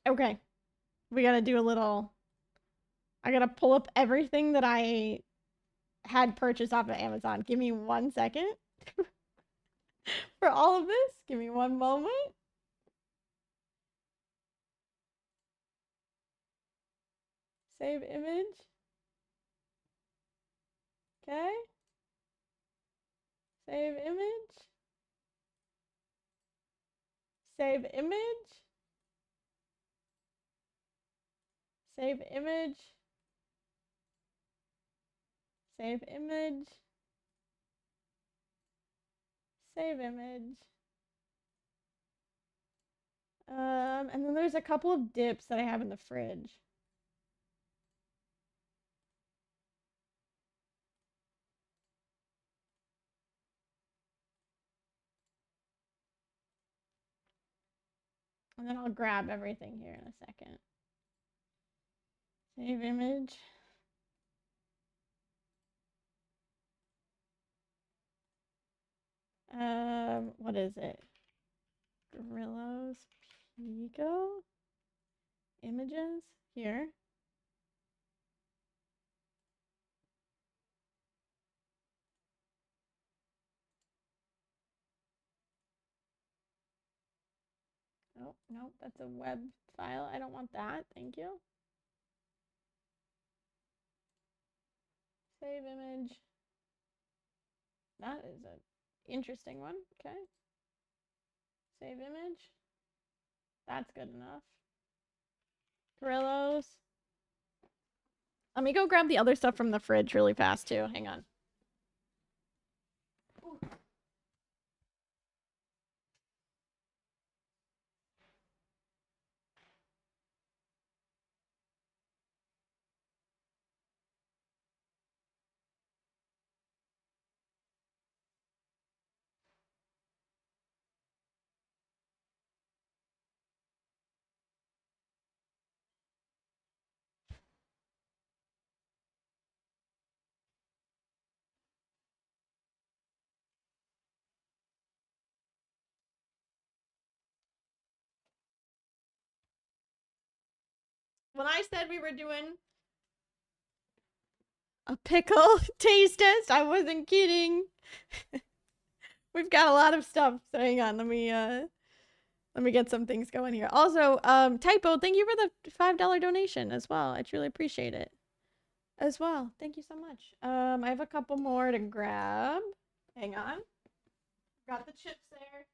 Okay. We gotta do a little. I gotta pull up everything that I had purchased off of Amazon. Give me 1 second. For all of this, give me one moment. Save image. Okay. Save image. Save image. Save image. Save image. Save image. And then there's a couple of dips that I have in the fridge. And then I'll grab everything here in a second. Save image. What is it? Grillos Pico images here. Oh, no, that's a web file. I don't want that. Thank you. Save image. That is an interesting one. Okay. Save image. That's good enough. Grillos. Let me go grab the other stuff from the fridge really fast too. Hang on. when I said we were doing a pickle taste test, I wasn't kidding. We've got a lot of stuff. So hang on, let me get some things going here. Also, Typo, thank you for the $5 donation as well. I truly appreciate it. As well. Thank you so much. I have a couple more to grab. Hang on. Got the chips there.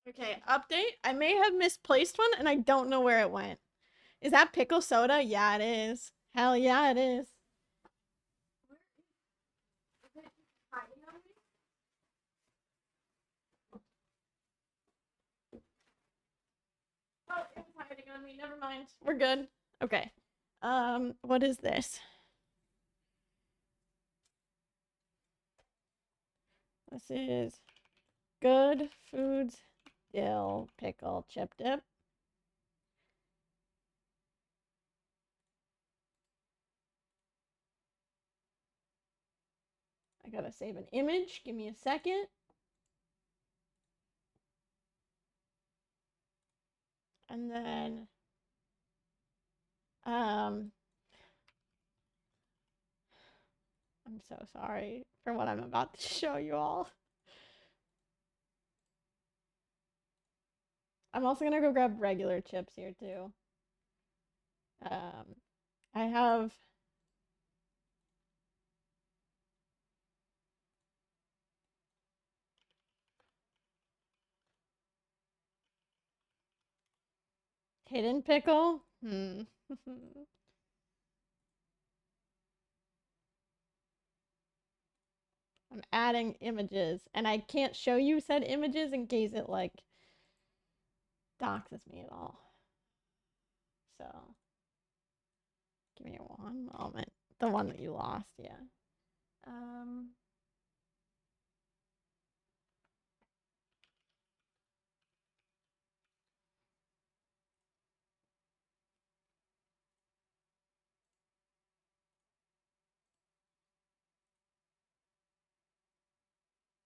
Okay, update. I may have misplaced one and I don't know where it went. Is that pickle soda? Yeah, it is. Hell yeah, it is. Oh, it was hiding on me. Never mind. We're good. Okay. What is this? This is Good Foods Dill Pickle Chip Dip. I gotta save an image. Give me a second. And then, I'm so sorry for what I'm about to show you all. I'm also gonna go grab regular chips here too. I have hidden pickle. I'm adding images, and I can't show you said images in case it like doxes me at all. So give me one moment. The one that you lost, yeah.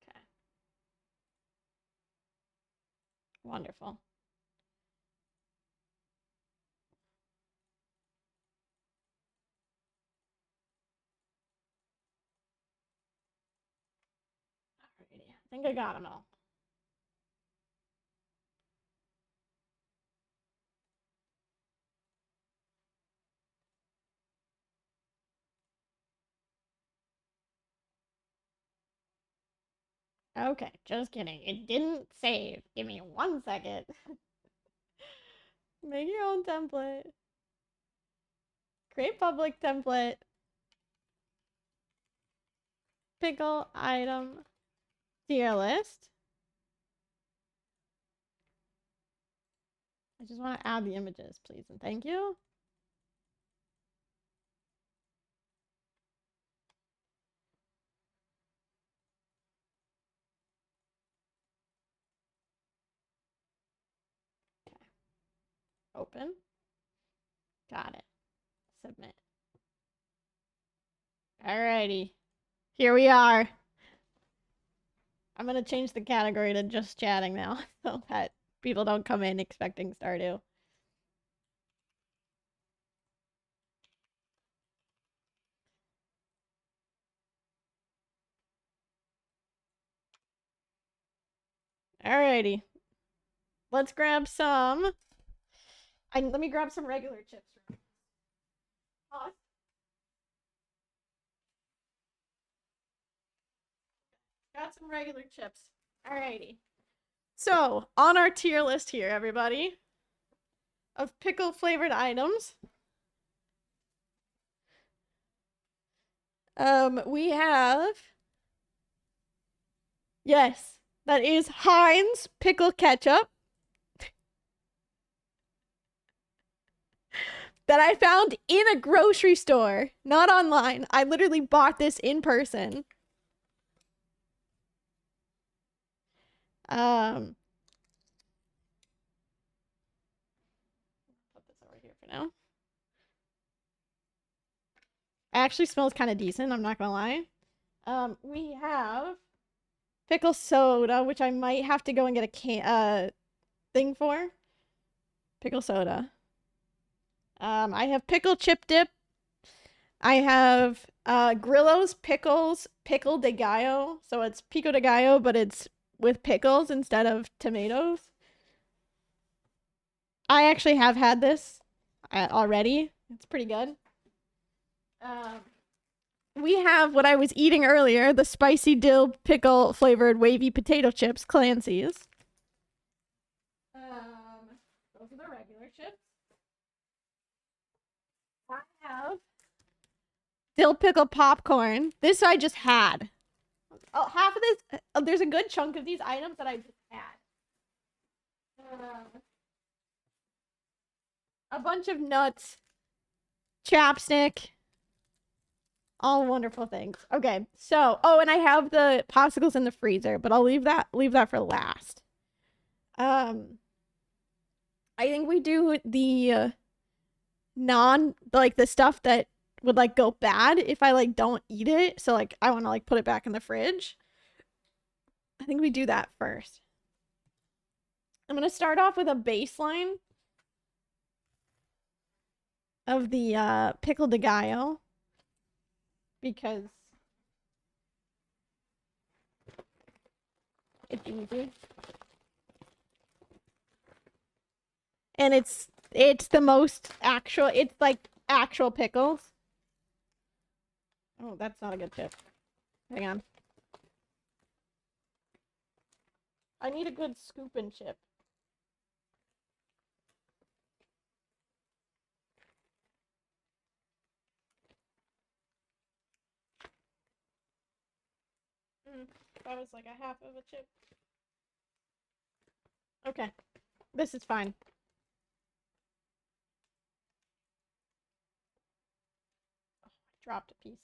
Okay. Wonderful. Alrighty. I think I got them all. Okay, just kidding. It didn't save. Give me 1 second. Make your own template. Create public template. Pickle item tier list. I just want to add the images, please, and thank you. Open. Got it. Submit. Alrighty. Here we are. I'm gonna change the category to just chatting now so that people don't come in expecting Stardew. Alrighty. Let's grab some. Let me grab some regular chips. Pause. Got some regular chips. Alrighty. So, on our tier list here, everybody, of pickle flavored items, we have, yes, that is Heinz pickle ketchup that I found in a grocery store, not online. I literally bought this in person. Put this over here for now. It actually smells kind of decent, I'm not gonna lie. We have pickle soda, which I might have to go and get a thing for. Pickle soda. I have pickle chip dip. I have Grillo's pickles, pickle de gallo. So it's pico de gallo, but it's with pickles instead of tomatoes. I actually have had this already. It's pretty good. We have what I was eating earlier, the spicy dill pickle flavored wavy potato chips, Clancy's. Those are the regular chips. I have dill pickle popcorn. This I just had. Oh, half of this, there's a good chunk of these items that I just had. A bunch of nuts, chapstick, all wonderful things. Okay, so and I have the popsicles in the freezer, but I'll leave that for last. I think we do the the stuff that would like go bad if I like don't eat it. So like I want to like put it back in the fridge. I think we do that first. I'm gonna start off with a baseline of the pickle de gallo because it's easy. And it's the most actual, it's like actual pickles. Oh, that's not a good chip. Hang on. I need a good scoop and chip. That was like a half of a chip. Okay. This is fine. Oh, I dropped a piece.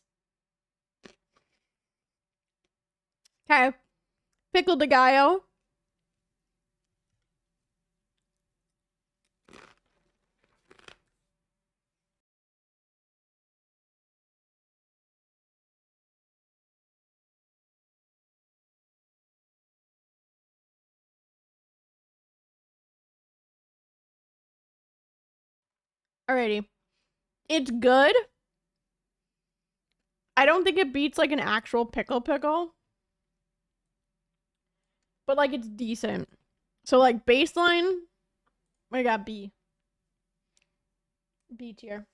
Okay. Pickle de gallo. Alrighty. It's good. I don't think it beats like an actual pickle. But like it's decent. So like baseline, I got B. B tier.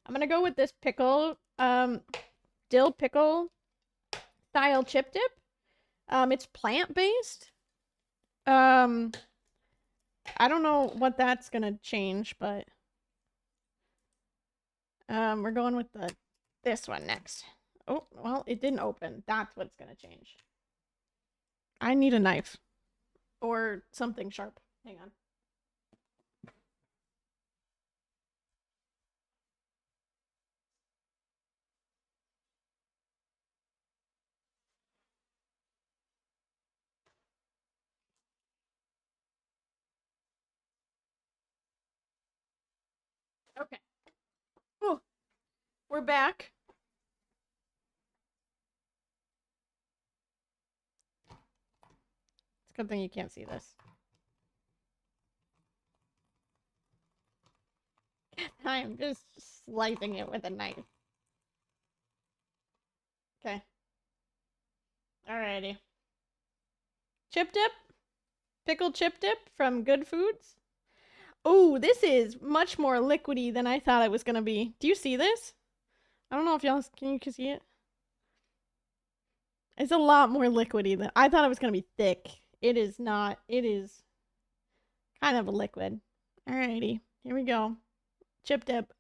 I'm gonna go with this pickle, dill pickle style chip dip. It's plant-based. I don't know what that's gonna change, but we're going with this one next. Oh, well, it didn't open. That's what's gonna change. I need a knife or something sharp. Hang on. Okay. Oh, we're back. It's a good thing you can't see this. I'm just slicing it with a knife. Okay. Alrighty. Chip dip? Pickle chip dip from Good Foods? Oh, this is much more liquidy than I thought it was gonna be. Do you see this? I don't know if y'all can you see it? It's a lot more liquidy than I thought it was gonna be thick. It is not. It is kind of a liquid. Alrighty, here we go. Chip dip.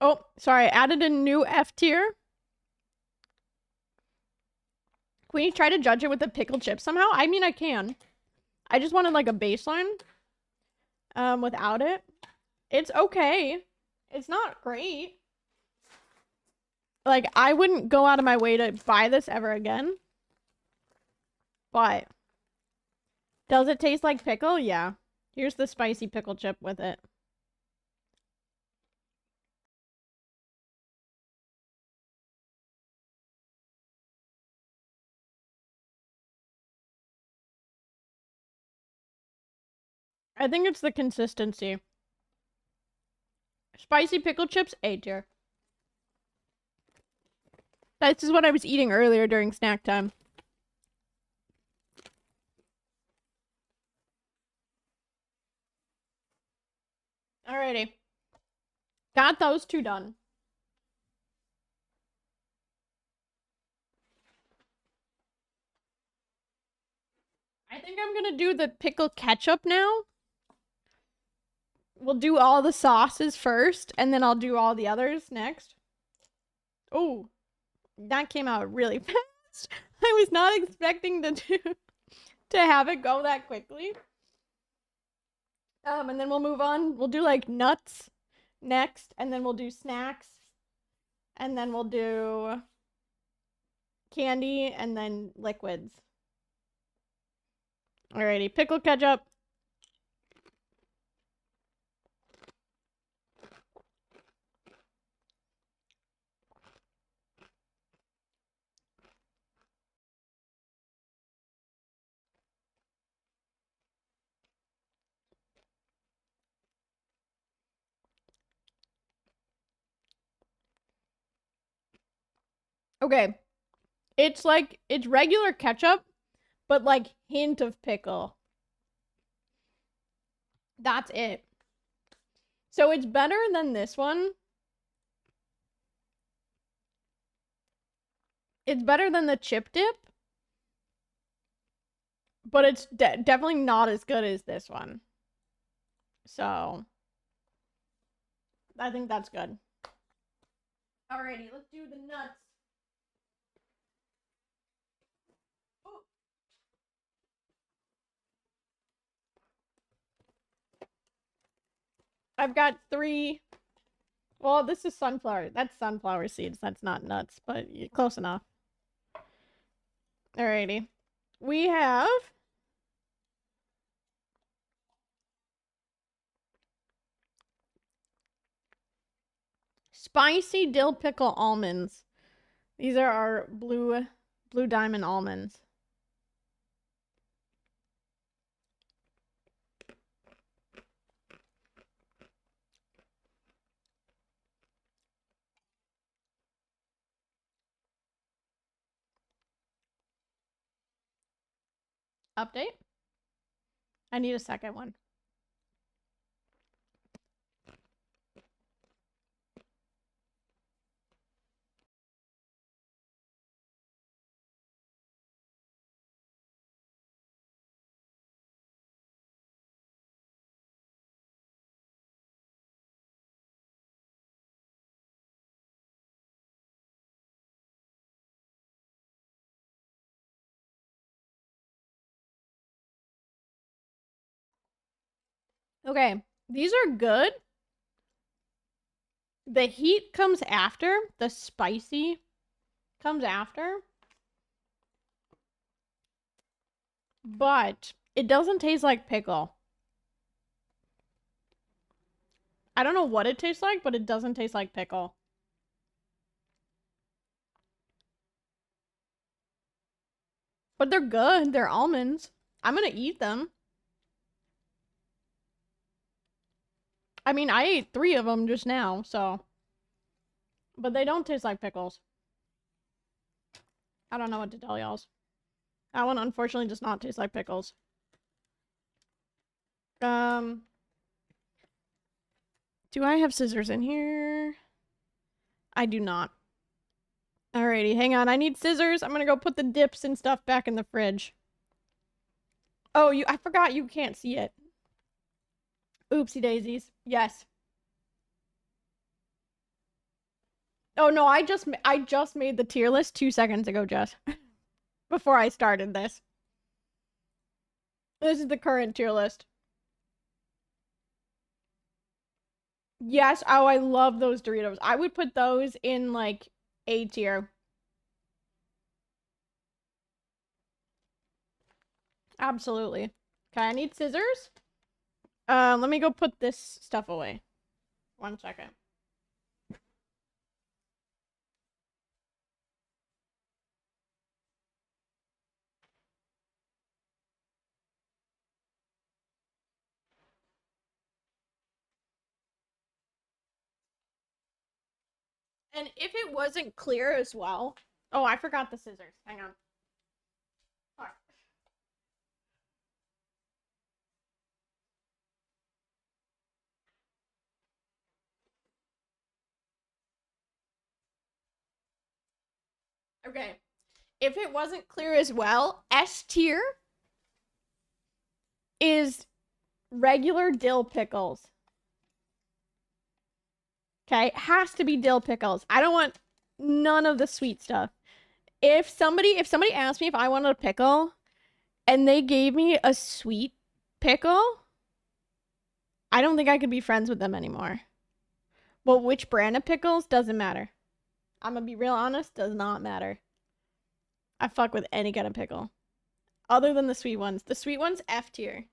Oh, sorry, I added a new F tier. Can we try to judge it with the pickle chip somehow? I mean, I can. I just wanted like a baseline. Without it. It's okay. It's not great. Like, I wouldn't go out of my way to buy this ever again. But does it taste like pickle? Yeah. Here's the spicy pickle chip with it. I think it's the consistency. Spicy pickle chips, A tier. This is what I was eating earlier during snack time. Alrighty. Got those two done. I think I'm gonna do the pickle ketchup now. We'll do all the sauces first, and then I'll do all the others next. Oh, that came out really fast. I was not expecting to have it go that quickly. And then we'll move on. We'll do like nuts next, and then we'll do snacks, and then we'll do candy, and then liquids. Alrighty, pickle ketchup. Okay. It's like, it's regular ketchup, but like hint of pickle. That's it. So it's better than this one. It's better than the chip dip, but it's definitely not as good as this one. So I think that's good. Alrighty, let's do the nuts. Ooh. I've got 3. Well, this is sunflower. That's sunflower seeds. That's not nuts, but close enough. Alrighty. We have spicy dill pickle almonds. These are our blue diamond almonds. Update. I need a second one. Okay, these are good. The heat comes after. The spicy comes after. But it doesn't taste like pickle. I don't know what it tastes like, but it doesn't taste like pickle. But they're good. They're almonds. I'm gonna eat them. I mean, I ate 3 of them just now, so. But they don't taste like pickles. I don't know what to tell y'all. That one unfortunately does not taste like pickles. Um, do I have scissors in here? I do not. Alrighty, hang on. I need scissors. I'm gonna go put the dips and stuff back in the fridge. Oh, I forgot you can't see it. Oopsie daisies. Yes. Oh no, I just made the tier list 2 seconds ago, Jess. Before I started this. This is the current tier list. Yes, oh, I love those Doritos. I would put those in like A tier. Absolutely. Okay, I need scissors. Let me go put this stuff away. 1 second. And if it wasn't clear as well. Oh, I forgot the scissors. Hang on. All right. Okay. If it wasn't clear as well, S tier is regular dill pickles. Okay, it has to be dill pickles. I don't want none of the sweet stuff. If somebody asked me if I wanted a pickle and they gave me a sweet pickle, I don't think I could be friends with them anymore. But which brand of pickles doesn't matter. I'm gonna be real honest, does not matter. I fuck with any kind of pickle. Other than the sweet ones. The sweet ones, F tier.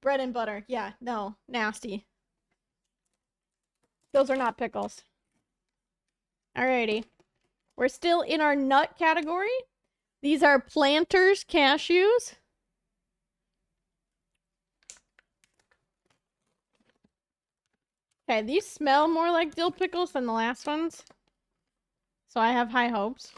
Bread and butter. Yeah, no. Nasty. Those are not pickles. Alrighty. We're still in our nut category. These are Planters cashews. Okay, these smell more like dill pickles than the last ones. So I have high hopes.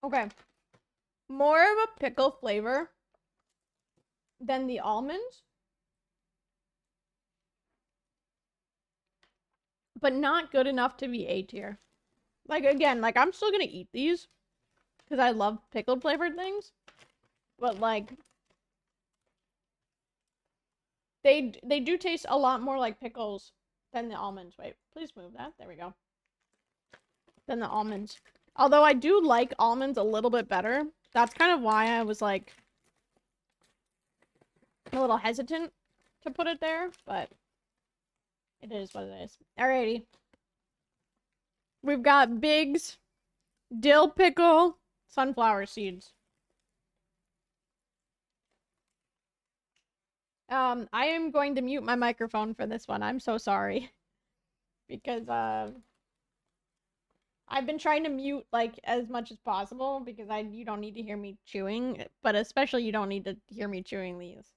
Okay. More of a pickle flavor than the almonds. But not good enough to be A tier. Like, again, like, I'm still gonna eat these. Because I love pickled flavored things. But, like, they do taste a lot more like pickles than the almonds. Wait, please move that. There we go. Than the almonds. Although I do like almonds a little bit better. That's kind of why I was, like, a little hesitant to put it there. But it is what it is. Alrighty. We've got Big's dill pickle sunflower seeds. I am going to mute my microphone for this one. I'm so sorry. Because, I've been trying to mute, like, as much as possible because you don't need to hear me chewing, but especially you don't need to hear me chewing these.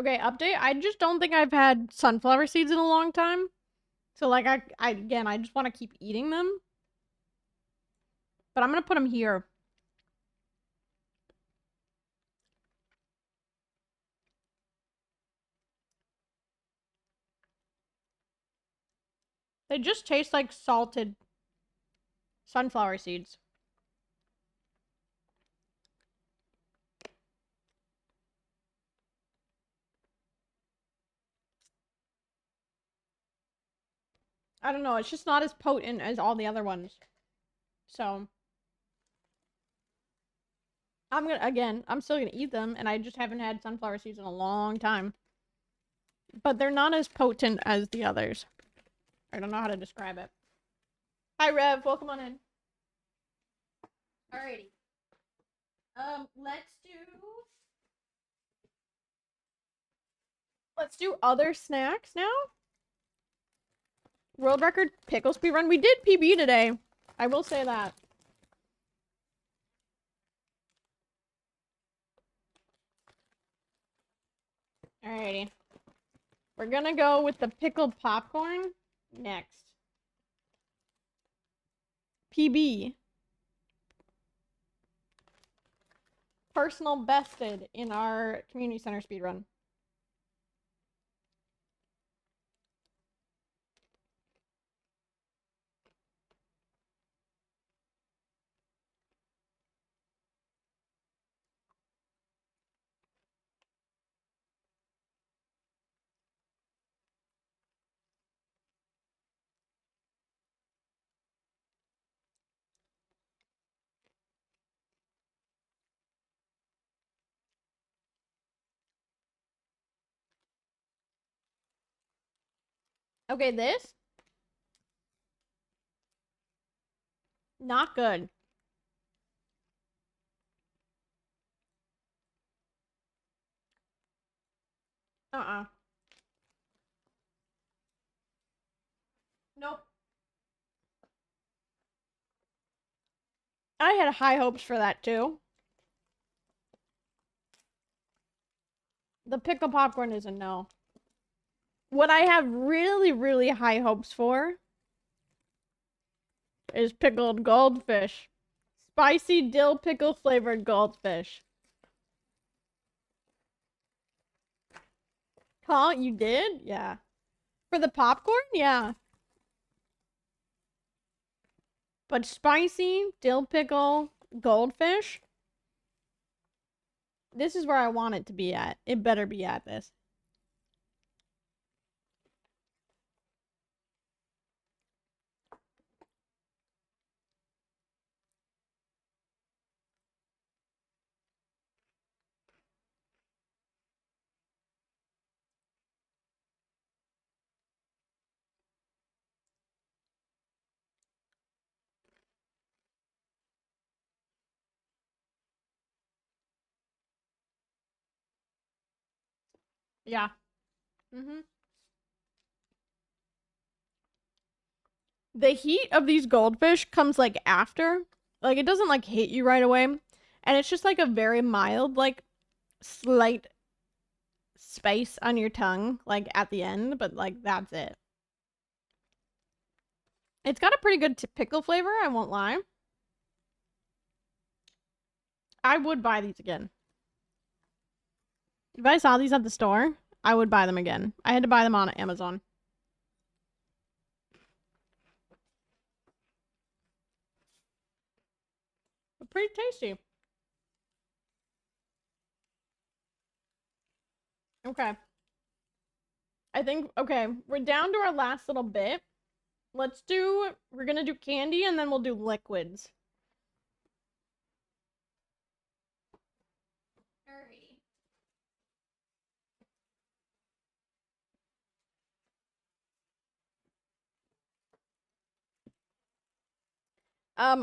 Okay, update. I just don't think I've had sunflower seeds in a long time. So, like, I just want to keep eating them. But I'm gonna put them here. They just taste like salted sunflower seeds. I don't know. It's just not as potent as all the other ones. So, I'm still gonna eat them, and I just haven't had sunflower seeds in a long time. But they're not as potent as the others. I don't know how to describe it. Hi, Rev. Welcome on in. Alrighty. Let's do other snacks now. World record pickle speed run. We did PB today. I will say that. Alrighty. We're gonna go with the pickled popcorn next. PB. Personal bested in our community center speedrun. Okay, this? Not good. Uh-uh. Nope. I had high hopes for that too. The pickle popcorn is a no. What I have really, really high hopes for is pickled goldfish. Spicy dill pickle flavored goldfish. Huh? You did? Yeah. For the popcorn? Yeah. But spicy dill pickle goldfish? This is where I want it to be at. It better be at this. Yeah. Mm-hmm. The heat of these goldfish comes like after. Like it doesn't like hit you right away. And it's just like a very mild, like slight space on your tongue, like at the end, but like that's it. It's got a pretty good pickle flavor, I won't lie. I would buy these again. If I saw these at the store, I would buy them again. I had to buy them on Amazon. But pretty tasty. Okay. I think, okay, we're down to our last little bit. We're gonna do candy and then we'll do liquids. Alrighty.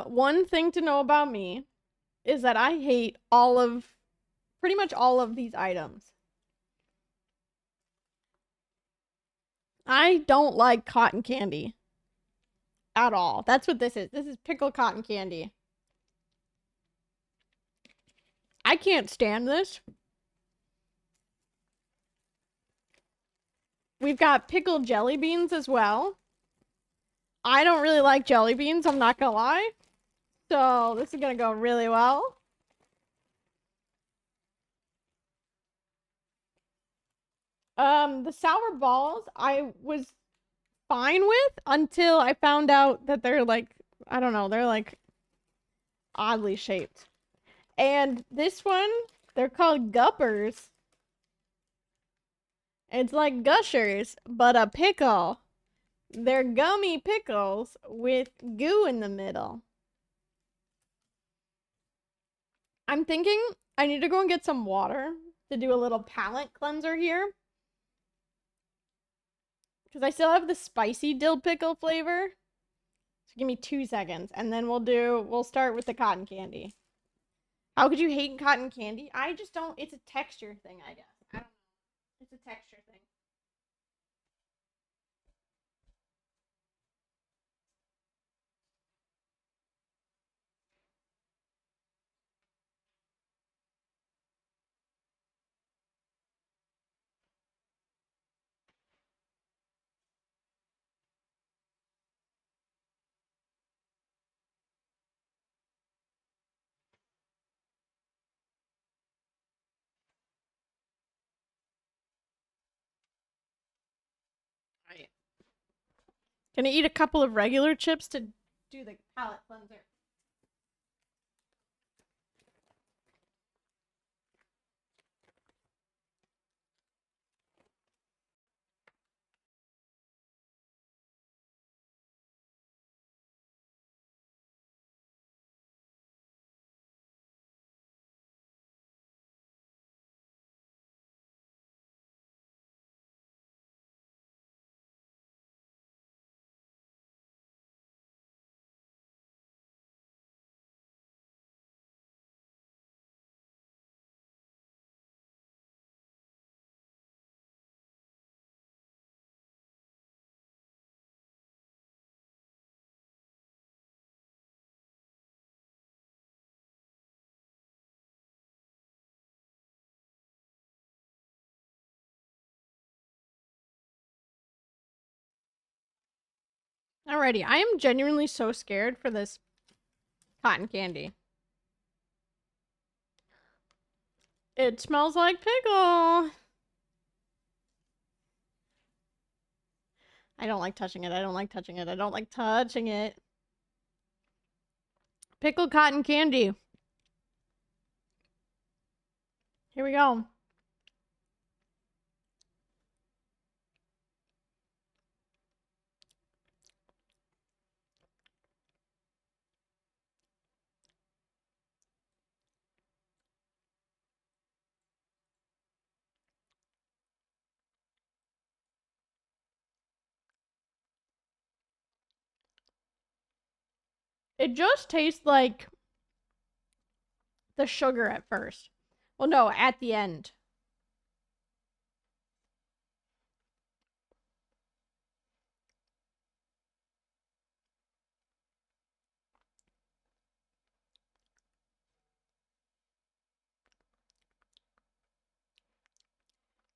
One thing to know about me is that I hate pretty much all of these items. I don't like cotton candy at all. That's what this is. This is pickled cotton candy. I can't stand this. We've got pickled jelly beans as well. I don't really like jelly beans, I'm not gonna lie. So this is gonna go really well. The sour balls I was fine with until I found out that they're like, I don't know, they're like oddly shaped. And this one, they're called guppers. It's like gushers, but a pickle. They're gummy pickles with goo in the middle. I'm thinking I need to go and get some water to do a little palate cleanser here. Because I still have the spicy dill pickle flavor. So give me 2 seconds and then we'll start with the cotton candy. How could you hate cotton candy? I just don't, it's a texture thing, I guess. I don't know. It's a texture thing. Right. Gonna eat a couple of regular chips to do the palate cleanser. Alrighty, I am genuinely so scared for this cotton candy. It smells like pickle. I don't like touching it. I don't like touching it. I don't like touching it. Pickled cotton candy. Here we go. It just tastes like the sugar at first. Well, no, at the end.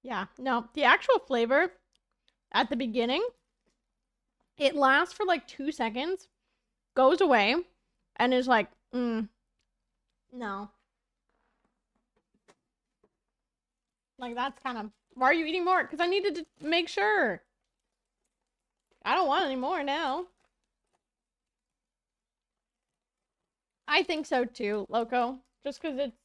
Yeah, no, the actual flavor at the beginning, it lasts for like 2 seconds, goes away, and is like, no. Like, that's kind of. Why are you eating more? Because I needed to make sure. I don't want any more now. I think so too, Loco. Just because it's.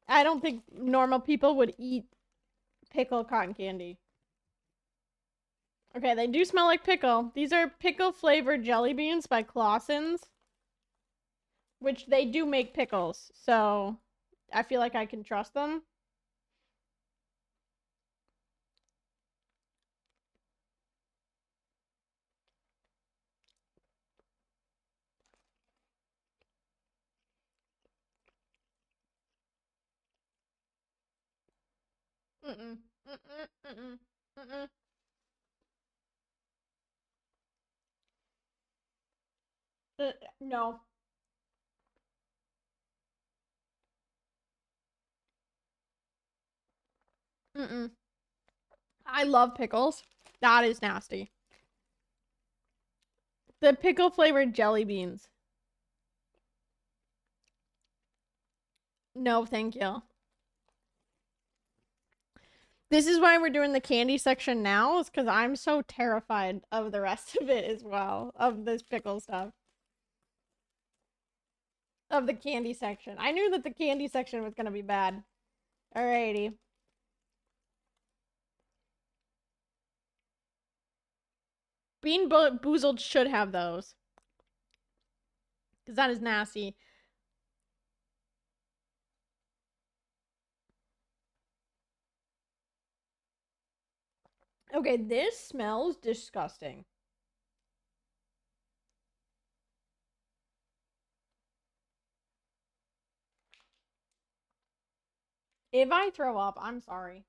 I don't think normal people would eat pickle cotton candy. Okay, they do smell like pickle. These are pickle flavored jelly beans by Clausen's, which they do make pickles, so I feel like I can trust them. Mm-mm. Mm-mm. Mm-mm. Mm-mm. No. Mm-mm. I love pickles. That is nasty. The pickle flavored jelly beans. No, thank you. This is why we're doing the candy section now, is because I'm so terrified of the rest of it as well, of this pickle stuff. Of the candy section. I knew that the candy section was gonna be bad. Alrighty. Bean Boozled should have those. Because that is nasty. Okay, this smells disgusting. If I throw up, I'm sorry.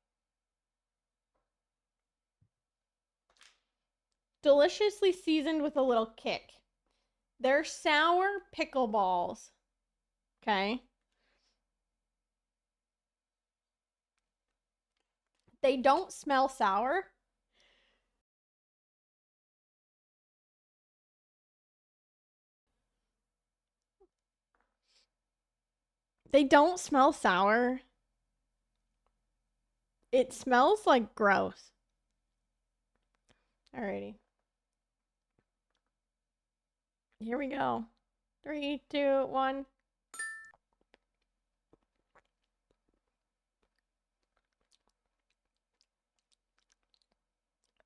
Deliciously seasoned with a little kick. They're sour pickle balls. Okay? They don't smell sour. They don't smell sour. It smells like gross. Alrighty. Here we go. 3, 2, 1.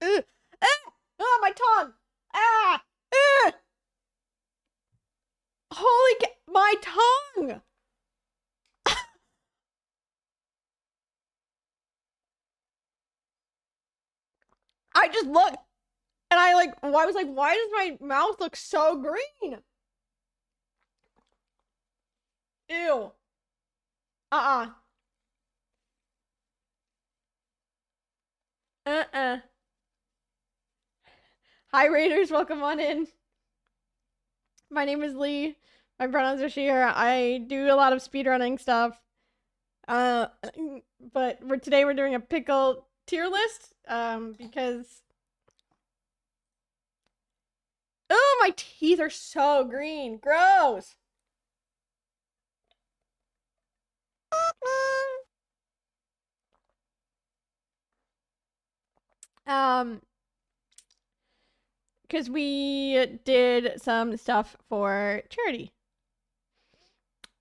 Ugh. Ah! Oh, my tongue! Ah! Ugh! Holy my tongue! I just looked and I was like, why does my mouth look so green? Ew. Uh-uh. Uh-uh. Hi, Raiders. Welcome on in. My name is Lee. My pronouns are she, her. I do a lot of speedrunning stuff. But today we're doing a pickle tier list. Because oh, my teeth are so green. Gross. Because we did some stuff for charity.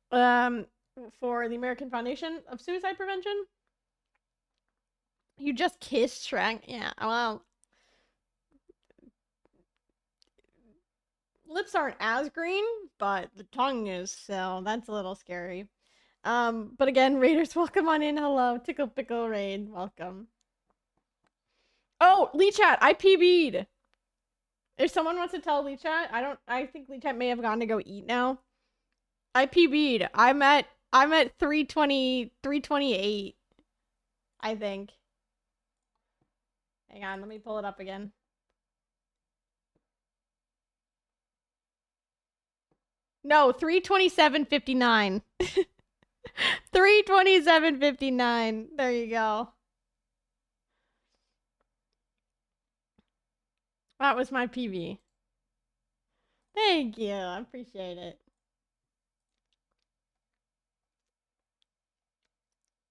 For the American Foundation of Suicide Prevention. You just kissed Shrek? Yeah, well. Lips aren't as green, but the tongue is, so that's a little scary. But again, Raiders, welcome on in. Hello, Tickle Pickle Raid, welcome. Oh, Lee Chat, I PB'd. If someone wants to tell Lee Chat, I think Lee Chat may have gone to go eat now. I PB'd. I'm at 320, 328, I think. Hang on, let me pull it up again. No, 327.59. 327.59. There you go. That was my PB. Thank you. I appreciate it.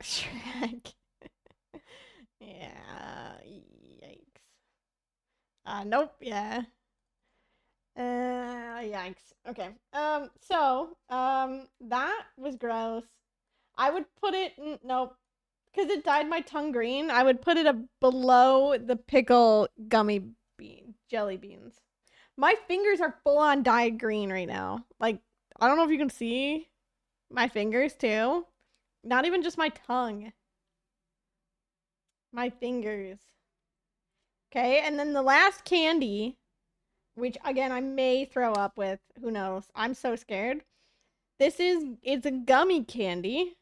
Shrek. Yeah. Yikes. Nope. Yeah. Yikes. Okay. That was gross. I would put it. Nope. Because it dyed my tongue green. I would put it below the pickle gummy jelly beans. My fingers are full on dyed green right now. Like, I don't know if you can see my fingers too. Not even just my tongue. My fingers. Okay, and then the last candy, which again I may throw up with, who knows? I'm so scared. It's a gummy candy.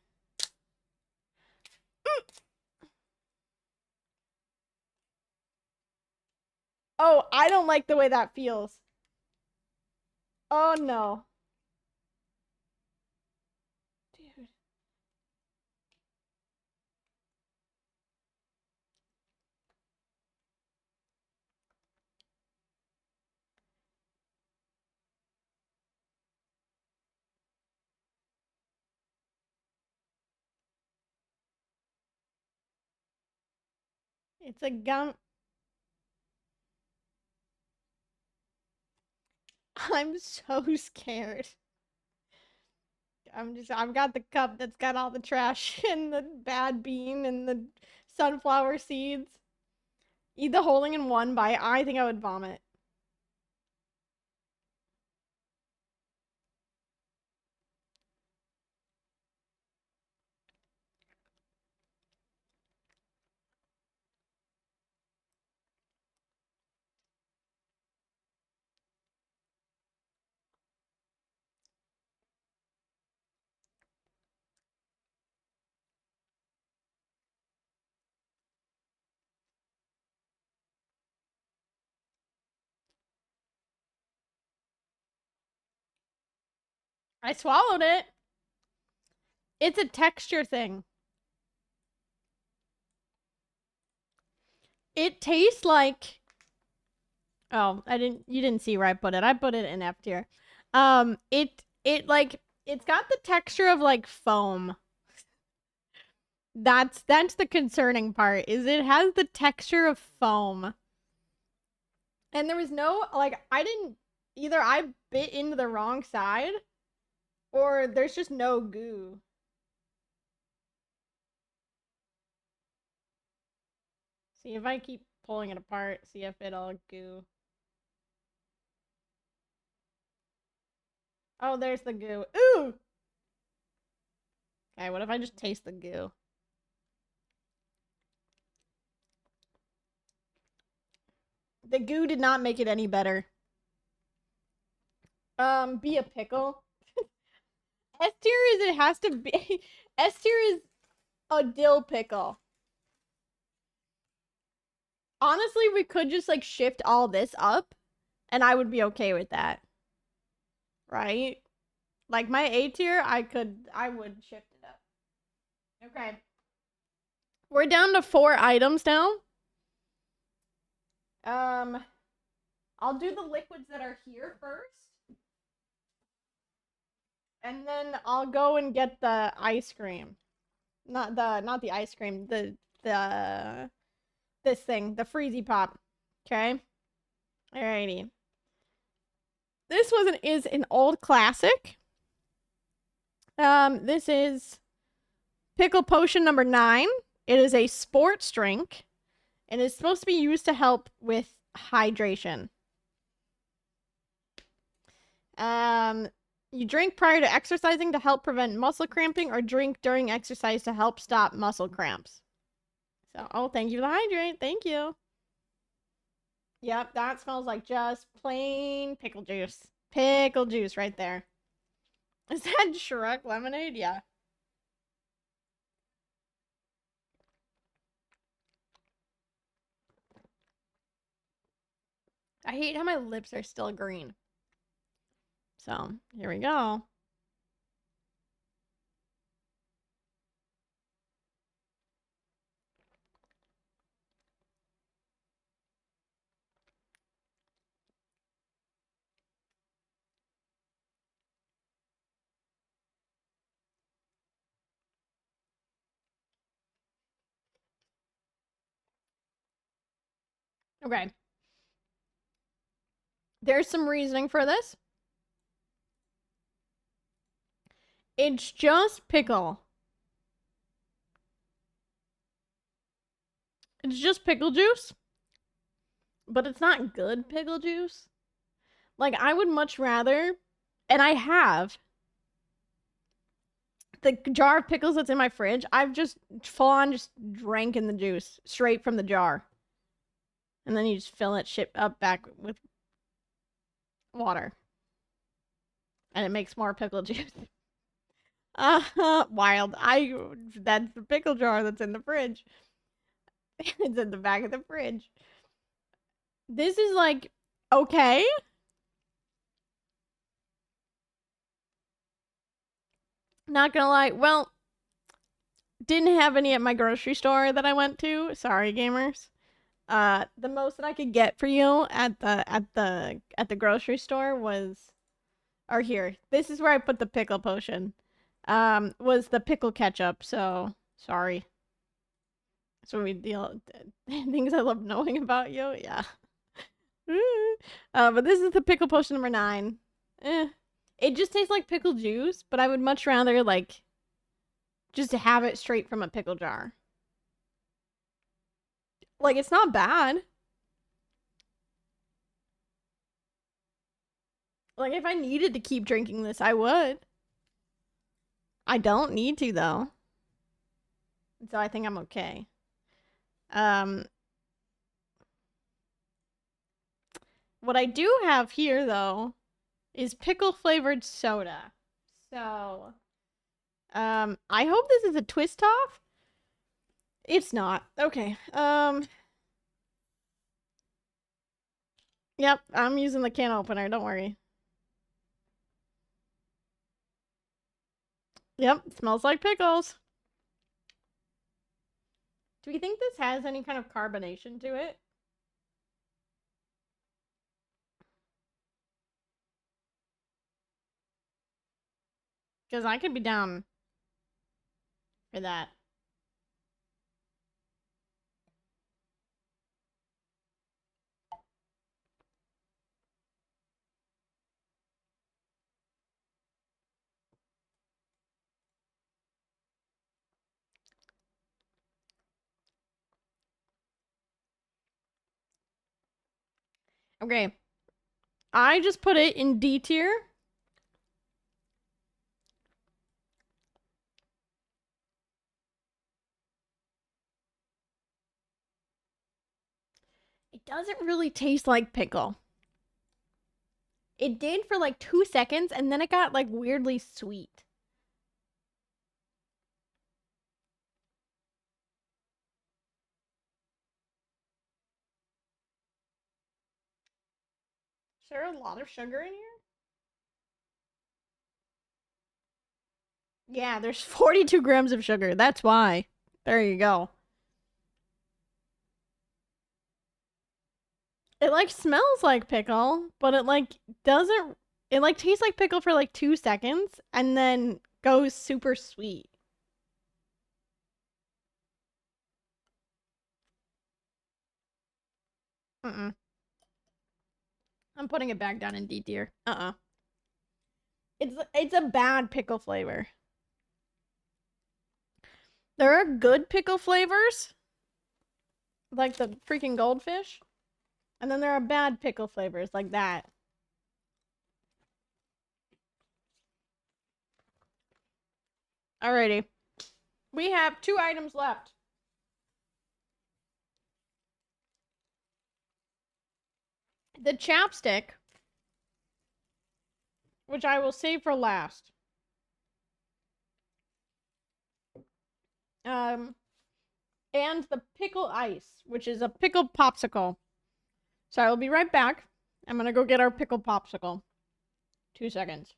Oh, I don't like the way that feels. Oh no. Dude. It's a gum. I'm so scared. I've got the cup that's got all the trash and the bad bean and the sunflower seeds. Eat the whole thing in one bite. I think I would vomit. I swallowed it. It's a texture thing. It tastes like. Oh, you didn't see where I put it. I put it in F tier. It like it's got the texture of like foam. That's the concerning part. Is it has the texture of foam. And there was no like I didn't either I bit into the wrong side or there's just no goo. See if I keep pulling it apart, see if it'll goo. Oh, there's the goo. Ooh! Okay, what if I just taste the goo? The goo did not make it any better. Be a pickle. S tier is it has to be S tier is a dill pickle. Honestly, we could just like shift all this up and I would be okay with that. Right? Like my A tier, I would shift it up. Okay. We're down to 4 items now. I'll do the liquids that are here first. And then I'll go and get the ice cream. Not the ice cream, the this thing, the freezy pop. Okay? Alrighty. This is an old classic. This is pickle potion number 9. It is a sports drink. And it's supposed to be used to help with hydration. You drink prior to exercising to help prevent muscle cramping, or drink during exercise to help stop muscle cramps. So, oh, thank you for the hydrate. Thank you. Yep, that smells like just plain pickle juice. Pickle juice right there. Is that Shrek lemonade? Yeah. I hate how my lips are still green. So, here we go. Okay. There's some reasoning for this. It's just pickle. It's just pickle juice. But it's not good pickle juice. Like, I would much rather, and I have, the jar of pickles that's in my fridge, I've just full on just drank in the juice straight from the jar. And then you just fill it shit up back with water. And it makes more pickle juice. Wild. That's the pickle jar that's in the fridge. It's in the back of the fridge. This is like, okay. Not gonna lie. Well, didn't have any at my grocery store that I went to. Sorry, gamers. The most that I could get for you at the grocery store was, or here. This is where I put the pickle potion. Was the pickle ketchup. So sorry. So we deal things I love knowing about you. Yeah. But this is the pickle potion number 9. It just tastes like pickle juice, but I would much rather like just have it straight from a pickle jar. Like it's not bad. Like if I needed to keep drinking this, I would. I don't need to though. So I think I'm okay. What I do have here though is pickle flavored soda. So, I hope this is a twist off. It's not. Okay. Yep, I'm using the can opener, don't worry. Yep, smells like pickles. Do we think this has any kind of carbonation to it? Because I could be down for that. Okay. I just put it in D tier. It doesn't really taste like pickle. It did for like 2 seconds, and then it got like weirdly sweet. Is there a lot of sugar in here? Yeah, there's 42 grams of sugar. That's why. There you go. It like smells like pickle, but it like doesn't. It like tastes like pickle for like 2 seconds and then goes super sweet. Mm-mm. I'm putting it back down in D tier. It's a bad pickle flavor. There are good pickle flavors, like the freaking goldfish, and then there are bad pickle flavors like that. Alrighty. We have 2 items left. The chapstick, which I will save for last. And the pickle ice, which is a pickle popsicle. So I will be right back. I'm gonna go get our pickle popsicle. 2 seconds.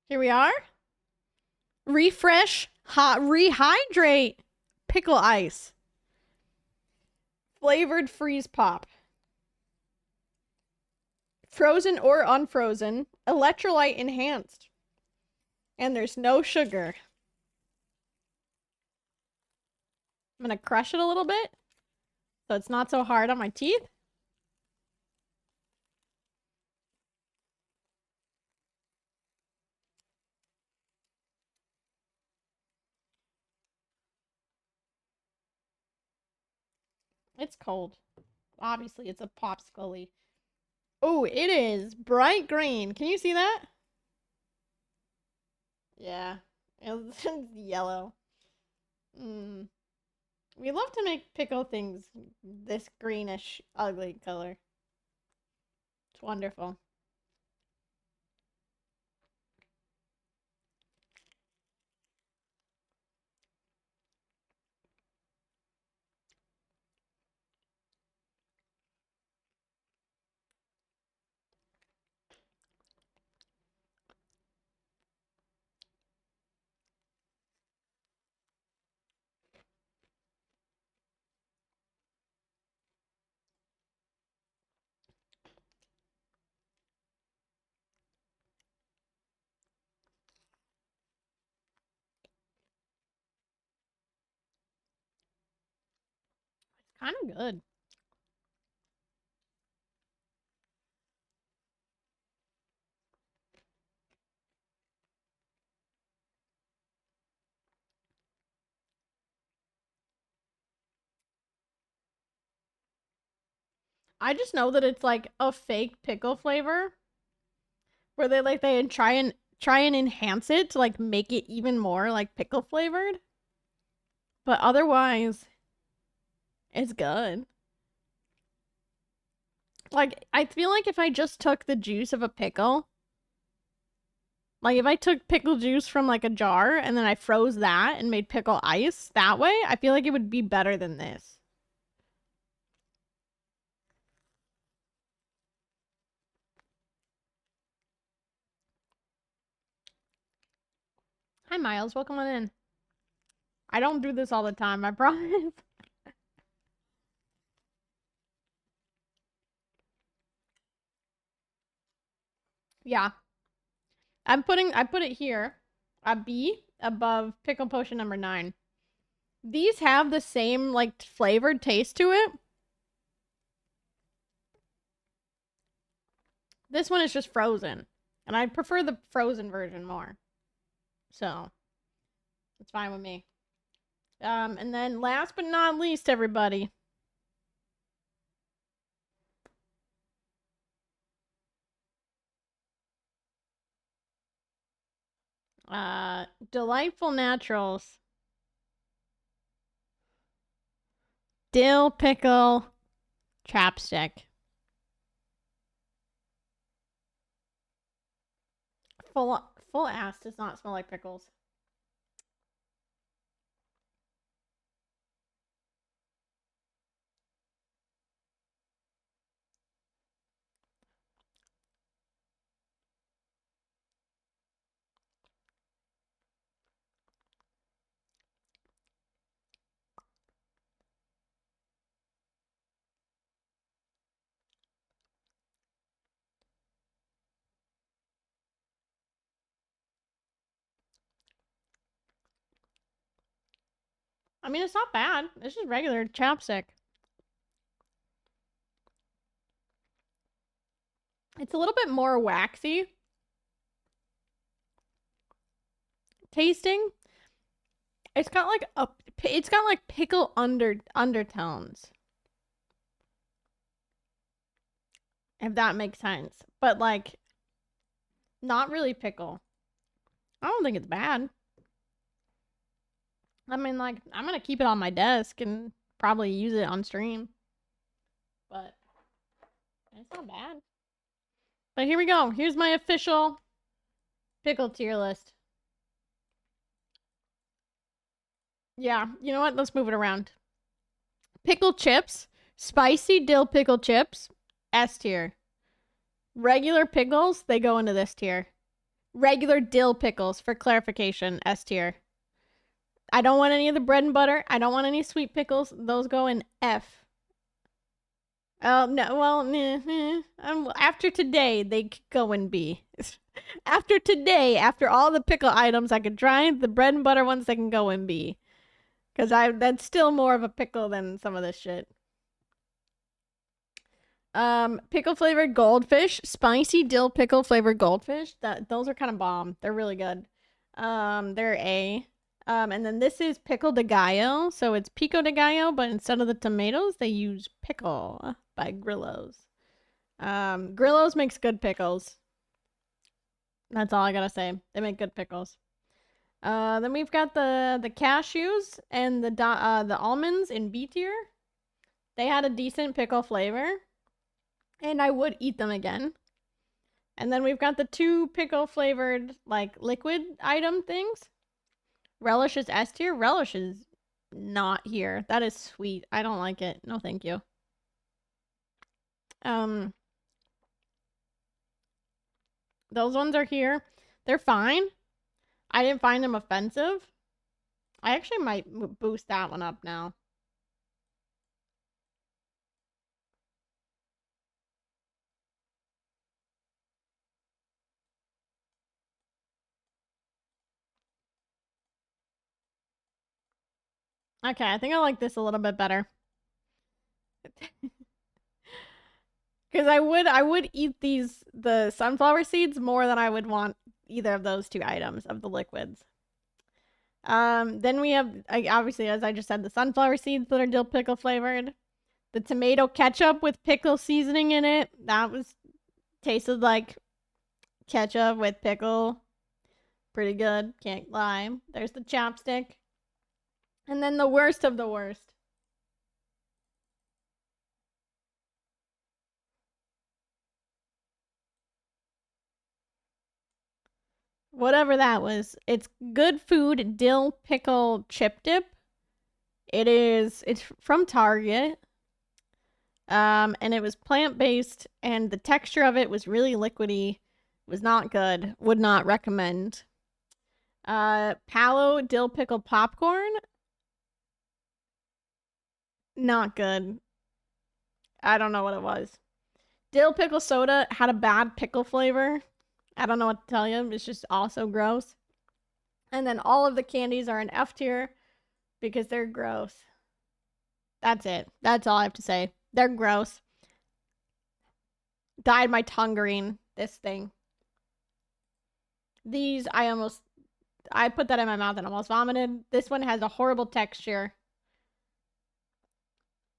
Here we are. Refresh, hot, rehydrate, pickle ice. Flavored freeze pop. Frozen or unfrozen. Electrolyte enhanced. And there's no sugar. I'm gonna crush it a little bit so it's not so hard on my teeth. It's cold. Obviously, it's a popsicle. Oh, it is bright green. Can you see that? Yeah, it's yellow. Mm. We love to make pickle things this greenish, ugly color. It's wonderful. Kind of good. I just know that it's like a fake pickle flavor where they try and enhance it to like make it even more like pickle flavored. But otherwise, it's good. Like I feel like if I just took the juice of a pickle, like if I took pickle juice from like a jar and then I froze that and made pickle ice that way, I feel like it would be better than this. Hi Miles, welcome on in. I don't do this all the time, I promise. Yeah. I put it here, a B above pickle potion number 9. These have the same like flavored taste to it. This one is just frozen, and I prefer the frozen version more. So, it's fine with me. And then last but not least, everybody, Delightful Naturals dill pickle chapstick. Full full ass does not smell like pickles. I mean, it's not bad. It's just regular chapstick. It's a little bit more waxy tasting. It's got like pickle undertones. If that makes sense. But like not really pickle. I don't think it's bad. I mean, like, I'm gonna keep it on my desk and probably use it on stream. But it's not bad. But here we go. Here's my official pickle tier list. Yeah, you know what? Let's move it around. Pickle chips, spicy dill pickle chips, S tier. Regular pickles, they go into this tier. Regular dill pickles, for clarification, S tier. I don't want any of the bread and butter. I don't want any sweet pickles. Those go in F. Oh no, well, after today, they could go in B. After today, after all the pickle items I could try, the bread and butter ones they can go in B. Cause that's still more of a pickle than some of this shit. Pickle flavored goldfish, spicy dill pickle flavored goldfish. Those are kind of bomb. They're really good. They're A. And then this is pickle de gallo. So it's pico de gallo, but instead of the tomatoes, they use pickle by Grillo's. Grillo's makes good pickles. That's all I gotta say. They make good pickles. Then we've got the cashews and the almonds in B tier. They had a decent pickle flavor, and I would eat them again. And then we've got the 2 pickle flavored like liquid item things. Relish is S tier. Relish is not here. That is sweet. I don't like it. No, thank you. Um, those ones are here. They're fine. I didn't find them offensive. I actually might boost that one up now. Okay, I think I like this a little bit better. Because I would eat the sunflower seeds more than I would want either of those two items of the liquids. Then we have, obviously, as I just said, the sunflower seeds that are dill pickle flavored. The tomato ketchup with pickle seasoning in it. That was tasted like ketchup with pickle. Pretty good, can't lie. There's the chapstick. And then the worst of the worst. Whatever that was. It's good food dill pickle chip dip. It's from Target. And it was plant-based, and the texture of it was really liquidy. Was not good. Would not recommend. Palo dill pickle popcorn. Not good. I don't know what it was. Dill pickle soda had a bad pickle flavor. I don't know what to tell you. It's just also gross. And then all of the candies are an F tier because they're gross. That's it. That's all I have to say. They're gross. Dyed my tongue green, this thing. These, I put that in my mouth and almost vomited. This one has a horrible texture.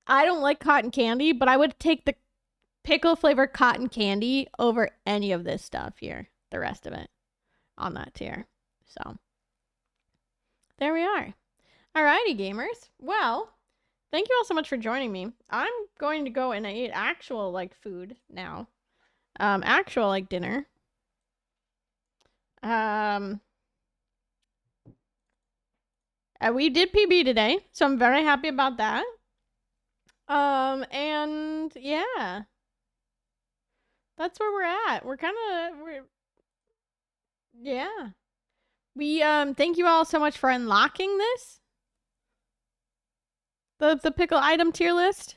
I don't like cotton candy, but I would take the pickle flavored cotton candy over any of this stuff here. The rest of it on that tier. So there we are. Alrighty, gamers. Well, thank you all so much for joining me. I'm going to go and eat actual like food now. Actual like dinner. We did PB today, so I'm very happy about that. And yeah. That's where we're at. Yeah. We thank you all so much for unlocking this. The pickle item tier list.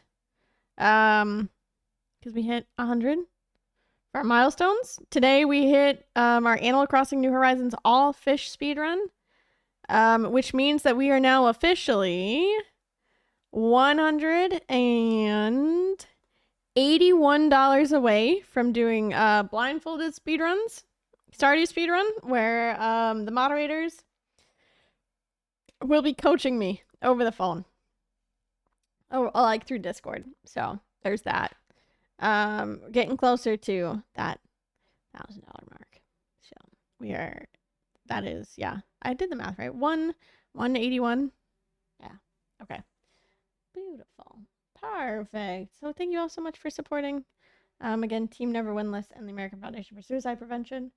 Because we hit 100 for our milestones. Today we hit our Animal Crossing New Horizons all fish speedrun. Which means that we are now officially $181 away from doing blindfolded speedruns. Stardew speedrun, where the moderators will be coaching me over the phone. Oh, like through Discord. So there's that. Getting closer to that $1,000 mark. So we are. That is, yeah. I did the math right. 181. Yeah. Okay. Beautiful. Perfect. So thank you all so much for supporting. Again, Team Never Winless and the American Foundation for Suicide Prevention.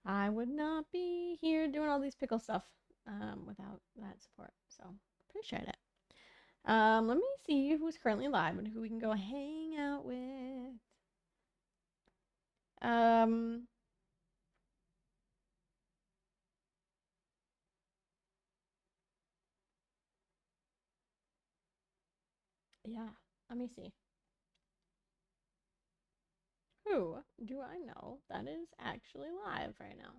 I would not be here doing all these pickle stuff without that support. So appreciate it. Let me see who's currently live and who we can go hang out with. Yeah, let me see. Who do I know that is actually live right now?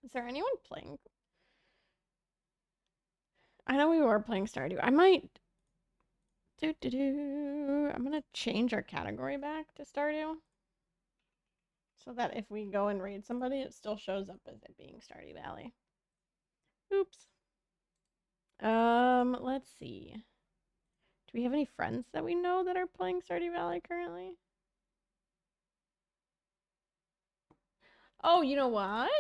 Is there anyone playing? I know we were playing Stardew. I might. I'm gonna change our category back to Stardew. So that if we go and raid somebody, it still shows up as it being Stardew Valley. Oops. Let's see. Do we have any friends that we know that are playing Stardew Valley currently? Oh, you know what?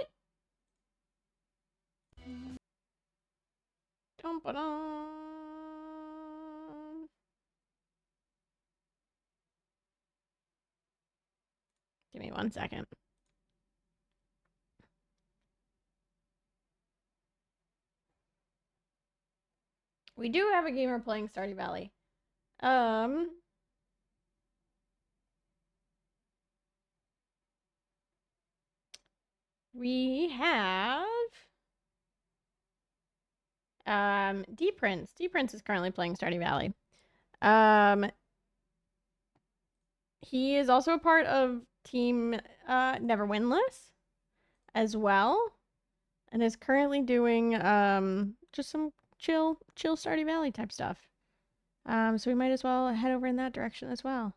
Give me 1 second. We do have a gamer playing Stardew Valley. We have D Prince. D Prince is currently playing Stardew Valley. He is also a part of Team Never Winless as well, and is currently doing just some chill Stardew Valley type stuff. So we might as well head over in that direction as well.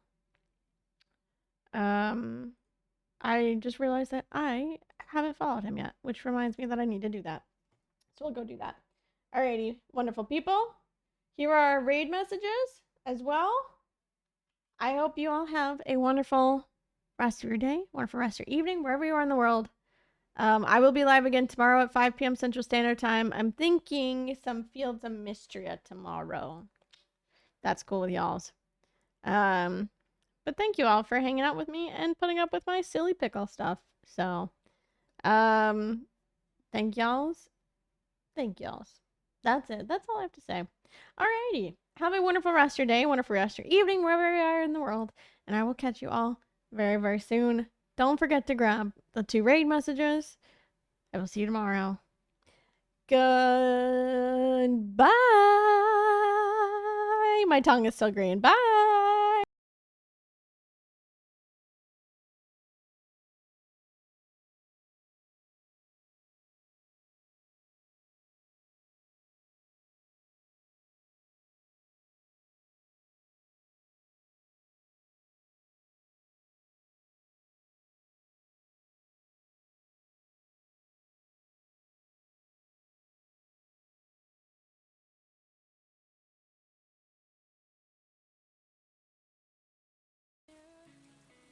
I just realized that I haven't followed him yet, which reminds me that I need to do that. So we'll go do that. Alrighty, wonderful people. Here are our raid messages as well. I hope you all have a wonderful rest of your day, wonderful rest of your evening, wherever you are in the world. I will be live again tomorrow at 5 p.m. Central Standard Time. I'm thinking some Fields of Mystria tomorrow. That's cool with y'all's. But thank you all for hanging out with me and putting up with my silly pickle stuff. So, thank y'all's. Thank y'all's. That's it. That's all I have to say. Alrighty. Have a wonderful rest of your day, wonderful rest of your evening, wherever you are in the world. And I will catch you all very, very soon. Don't forget to grab the 2 raid messages. I will see you tomorrow. Goodbye. My tongue is still green. Bye.